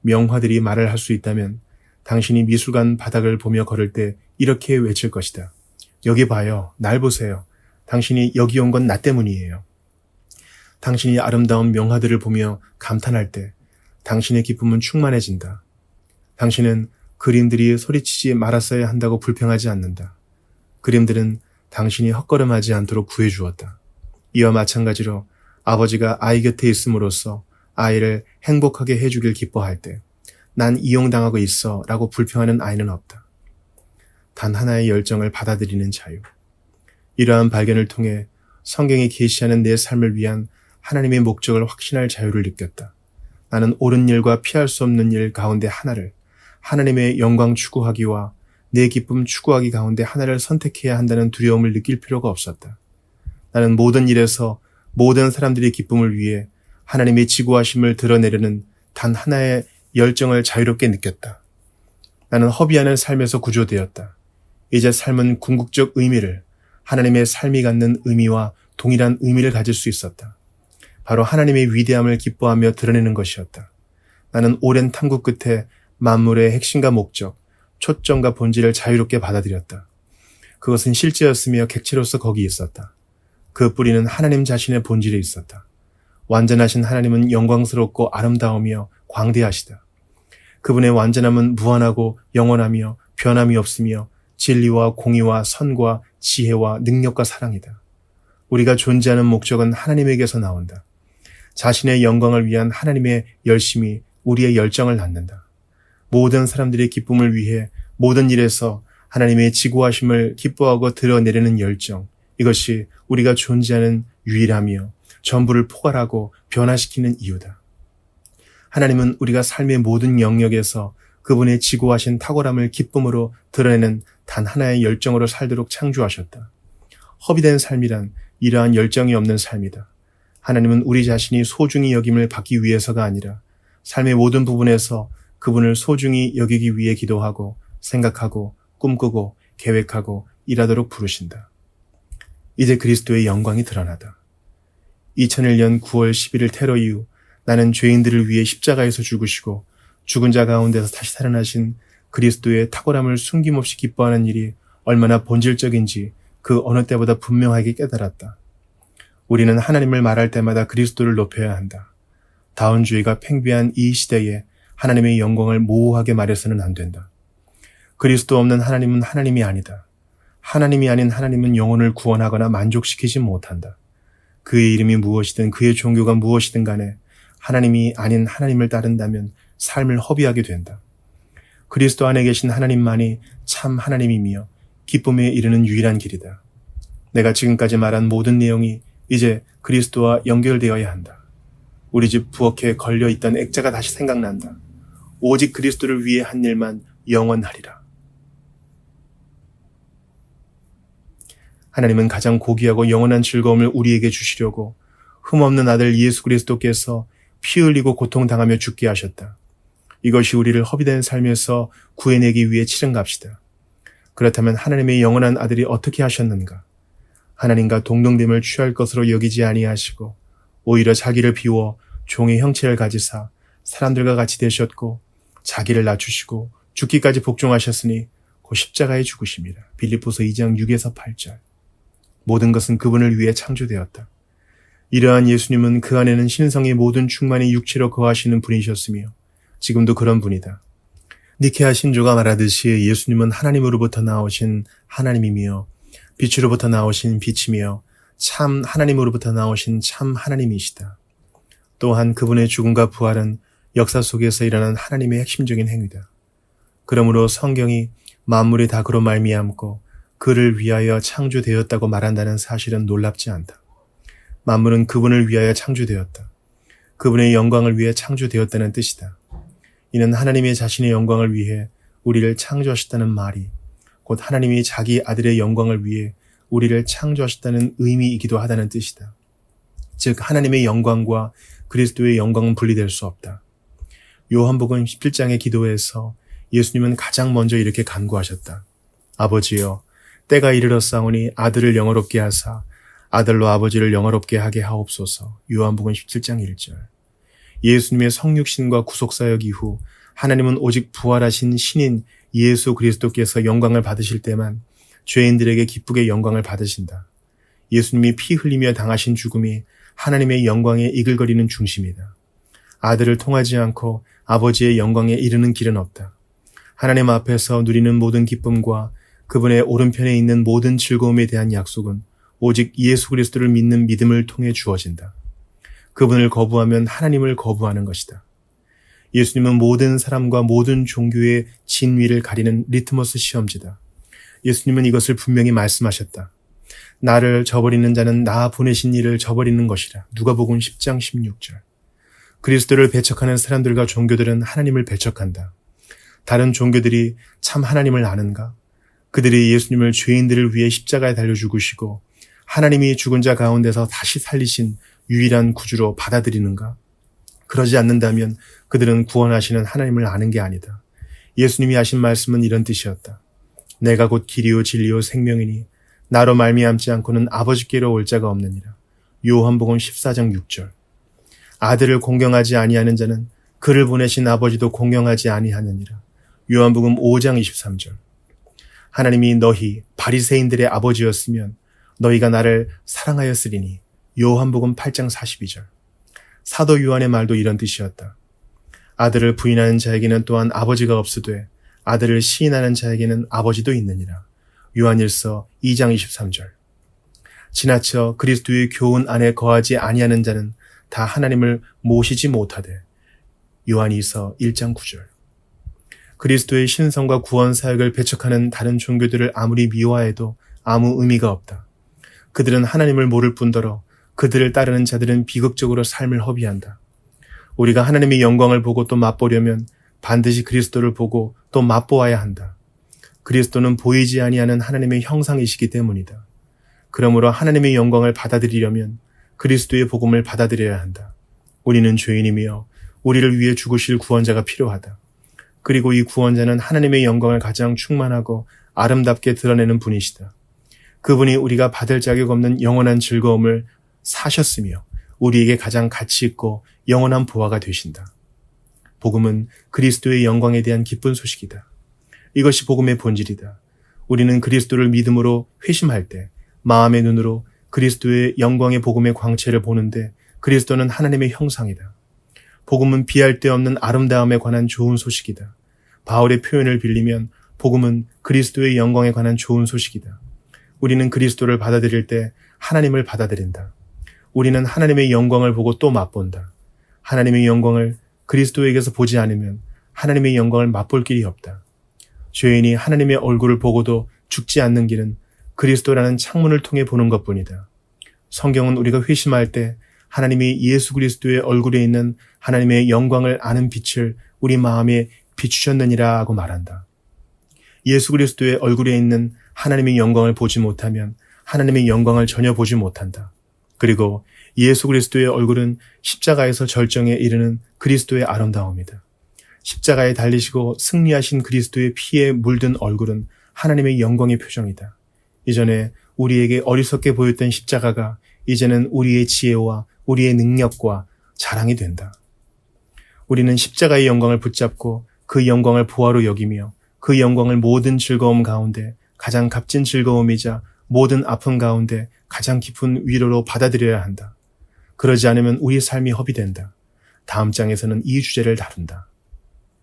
명화들이 말을 할 수 있다면 당신이 미술관 바닥을 보며 걸을 때 이렇게 외칠 것이다. 여기 봐요. 날 보세요. 당신이 여기 온 건 나 때문이에요. 당신이 아름다운 명화들을 보며 감탄할 때 당신의 기쁨은 충만해진다. 당신은 그림들이 소리치지 말았어야 한다고 불평하지 않는다. 그림들은 당신이 헛걸음하지 않도록 구해주었다. 이와 마찬가지로 아버지가 아이 곁에 있음으로써 아이를 행복하게 해주길 기뻐할 때 난 이용당하고 있어 라고 불평하는 아이는 없다. 단 하나의 열정을 받아들이는 자유. 이러한 발견을 통해 성경이 계시하는 내 삶을 위한 하나님의 목적을 확신할 자유를 느꼈다. 나는 옳은 일과 피할 수 없는 일 가운데 하나를, 하나님의 영광 추구하기와 내 기쁨 추구하기 가운데 하나를 선택해야 한다는 두려움을 느낄 필요가 없었다. 나는 모든 일에서 모든 사람들의 기쁨을 위해 하나님의 지구하심을 드러내려는 단 하나의 열정을 자유롭게 느꼈다. 나는 허비하는 삶에서 구조되었다. 이제 삶은 궁극적 의미를, 하나님의 삶이 갖는 의미와 동일한 의미를 가질 수 있었다. 바로 하나님의 위대함을 기뻐하며 드러내는 것이었다. 나는 오랜 탐구 끝에 만물의 핵심과 목적, 초점과 본질을 자유롭게 받아들였다. 그것은 실제였으며 객체로서 거기 있었다. 그 뿌리는 하나님 자신의 본질에 있었다. 완전하신 하나님은 영광스럽고 아름다우며 광대하시다. 그분의 완전함은 무한하고 영원하며 변함이 없으며 진리와 공의와 선과 지혜와 능력과 사랑이다. 우리가 존재하는 목적은 하나님에게서 나온다. 자신의 영광을 위한 하나님의 열심이 우리의 열정을 낳는다. 모든 사람들의 기쁨을 위해 모든 일에서 하나님의 지구하심을 기뻐하고 드러내려는 열정, 이것이 우리가 존재하는 유일하며 전부를 포괄하고 변화시키는 이유다. 하나님은 우리가 삶의 모든 영역에서 그분의 지구하신 탁월함을 기쁨으로 드러내는 단 하나의 열정으로 살도록 창조하셨다. 허비된 삶이란 이러한 열정이 없는 삶이다. 하나님은 우리 자신이 소중히 여김을 받기 위해서가 아니라 삶의 모든 부분에서 그분을 소중히 여기기 위해 기도하고 생각하고 꿈꾸고 계획하고 일하도록 부르신다. 이제 그리스도의 영광이 드러나다. 2001년 9월 11일 테러 이후 나는 죄인들을 위해 십자가에서 죽으시고 죽은 자 가운데서 다시 살아나신 그리스도의 탁월함을 숨김없이 기뻐하는 일이 얼마나 본질적인지 그 어느 때보다 분명하게 깨달았다. 우리는 하나님을 말할 때마다 그리스도를 높여야 한다. 다운주의가 팽배한 이 시대에 하나님의 영광을 모호하게 말해서는 안 된다. 그리스도 없는 하나님은 하나님이 아니다. 하나님이 아닌 하나님은 영혼을 구원하거나 만족시키지 못한다. 그의 이름이 무엇이든 그의 종교가 무엇이든 간에 하나님이 아닌 하나님을 따른다면 삶을 허비하게 된다. 그리스도 안에 계신 하나님만이 참 하나님이며 기쁨에 이르는 유일한 길이다. 내가 지금까지 말한 모든 내용이 이제 그리스도와 연결되어야 한다. 우리 집 부엌에 걸려있던 액자가 다시 생각난다. 오직 그리스도를 위해 한 일만 영원하리라. 하나님은 가장 고귀하고 영원한 즐거움을 우리에게 주시려고 흠없는 아들 예수 그리스도께서 피 흘리고 고통당하며 죽게 하셨다. 이것이 우리를 허비된 삶에서 구해내기 위해 치른 값이다. 그렇다면 하나님의 영원한 아들이 어떻게 하셨는가? 하나님과 동등됨을 취할 것으로 여기지 아니하시고 오히려 자기를 비워 종의 형체를 가지사 사람들과 같이 되셨고 자기를 낮추시고 죽기까지 복종하셨으니 곧 십자가에 죽으심이라. 빌립보서 2장 6에서 8절. 모든 것은 그분을 위해 창조되었다. 이러한 예수님은 그 안에는 신성의 모든 충만이 육체로 거하시는 분이셨으며 지금도 그런 분이다. 니케아 신조가 말하듯이 예수님은 하나님으로부터 나오신 하나님이며 빛으로부터 나오신 빛이며 참 하나님으로부터 나오신 참 하나님이시다. 또한 그분의 죽음과 부활은 역사 속에서 일어난 하나님의 핵심적인 행위다. 그러므로 성경이 만물이 다 그로 말미암고 그를 위하여 창조되었다고 말한다는 사실은 놀랍지 않다. 만물은 그분을 위하여 창조되었다. 그분의 영광을 위해 창조되었다는 뜻이다. 이는 하나님의 자신의 영광을 위해 우리를 창조하셨다는 말이 곧 하나님이 자기 아들의 영광을 위해 우리를 창조하셨다는 의미이기도 하다는 뜻이다. 즉 하나님의 영광과 그리스도의 영광은 분리될 수 없다. 요한복음 17장의 기도에서 예수님은 가장 먼저 이렇게 간구하셨다. 아버지여, 때가 이르렀사오니 아들을 영화롭게 하사 아들로 아버지를 영화롭게 하게 하옵소서. 요한복음 17장 1절. 예수님의 성육신과 구속사역 이후 하나님은 오직 부활하신 신인 예수 그리스도께서 영광을 받으실 때만 죄인들에게 기쁘게 영광을 받으신다. 예수님이 피 흘리며 당하신 죽음이 하나님의 영광에 이글거리는 중심이다. 아들을 통하지 않고 아버지의 영광에 이르는 길은 없다. 하나님 앞에서 누리는 모든 기쁨과 그분의 오른편에 있는 모든 즐거움에 대한 약속은 오직 예수 그리스도를 믿는 믿음을 통해 주어진다. 그분을 거부하면 하나님을 거부하는 것이다. 예수님은 모든 사람과 모든 종교의 진위를 가리는 리트머스 시험지다. 예수님은 이것을 분명히 말씀하셨다. 나를 저버리는 자는 나 보내신 이를 저버리는 것이라. 누가복음 10장 16절. 그리스도를 배척하는 사람들과 종교들은 하나님을 배척한다. 다른 종교들이 참 하나님을 아는가? 그들이 예수님을 죄인들을 위해 십자가에 달려 죽으시고 하나님이 죽은 자 가운데서 다시 살리신 유일한 구주로 받아들이는가? 그러지 않는다면 그들은 구원하시는 하나님을 아는 게 아니다. 예수님이 하신 말씀은 이런 뜻이었다. 내가 곧 길이요 진리요 생명이니 나로 말미암지 않고는 아버지께로 올 자가 없느니라. 요한복음 14장 6절. 아들을 공경하지 아니하는 자는 그를 보내신 아버지도 공경하지 아니하느니라. 요한복음 5장 23절. 하나님이 너희 바리새인들의 아버지였으면 너희가 나를 사랑하였으리니. 요한복음 8장 42절. 사도 요한의 말도 이런 뜻이었다. 아들을 부인하는 자에게는 또한 아버지가 없으되 아들을 시인하는 자에게는 아버지도 있느니라. 요한일서 2장 23절. 지나쳐 그리스도의 교훈 안에 거하지 아니하는 자는 다 하나님을 모시지 못하되. 요한이서 1장 9절. 그리스도의 신성과 구원 사역을 배척하는 다른 종교들을 아무리 미워해도 아무 의미가 없다. 그들은 하나님을 모를 뿐더러 그들을 따르는 자들은 비극적으로 삶을 허비한다. 우리가 하나님의 영광을 보고 또 맛보려면 반드시 그리스도를 보고 또 맛보아야 한다. 그리스도는 보이지 아니하는 하나님의 형상이시기 때문이다. 그러므로 하나님의 영광을 받아들이려면 그리스도의 복음을 받아들여야 한다. 우리는 죄인이며 우리를 위해 죽으실 구원자가 필요하다. 그리고 이 구원자는 하나님의 영광을 가장 충만하고 아름답게 드러내는 분이시다. 그분이 우리가 받을 자격 없는 영원한 즐거움을 사셨으며 우리에게 가장 가치 있고 영원한 보화가 되신다. 복음은 그리스도의 영광에 대한 기쁜 소식이다. 이것이 복음의 본질이다. 우리는 그리스도를 믿음으로 회심할 때 마음의 눈으로 그리스도의 영광의 복음의 광채를 보는데 그리스도는 하나님의 형상이다. 복음은 비할 데 없는 아름다움에 관한 좋은 소식이다. 바울의 표현을 빌리면 복음은 그리스도의 영광에 관한 좋은 소식이다. 우리는 그리스도를 받아들일 때 하나님을 받아들인다. 우리는 하나님의 영광을 보고 또 맛본다. 하나님의 영광을 그리스도에게서 보지 않으면 하나님의 영광을 맛볼 길이 없다. 죄인이 하나님의 얼굴을 보고도 죽지 않는 길은 그리스도라는 창문을 통해 보는 것뿐이다. 성경은 우리가 회심할 때 하나님이 예수 그리스도의 얼굴에 있는 하나님의 영광을 아는 빛을 우리 마음에 비추셨느니라 하고 말한다. 예수 그리스도의 얼굴에 있는 하나님의 영광을 보지 못하면 하나님의 영광을 전혀 보지 못한다. 그리고 예수 그리스도의 얼굴은 십자가에서 절정에 이르는 그리스도의 아름다움이다. 십자가에 달리시고 승리하신 그리스도의 피에 물든 얼굴은 하나님의 영광의 표정이다. 이전에 우리에게 어리석게 보였던 십자가가 이제는 우리의 지혜와 우리의 능력과 자랑이 된다. 우리는 십자가의 영광을 붙잡고 그 영광을 보화로 여기며 그 영광을 모든 즐거움 가운데 가장 값진 즐거움이자 모든 아픔 가운데 가장 깊은 위로로 받아들여야 한다. 그러지 않으면 우리 삶이 허비된다. 다음 장에서는 이 주제를 다룬다.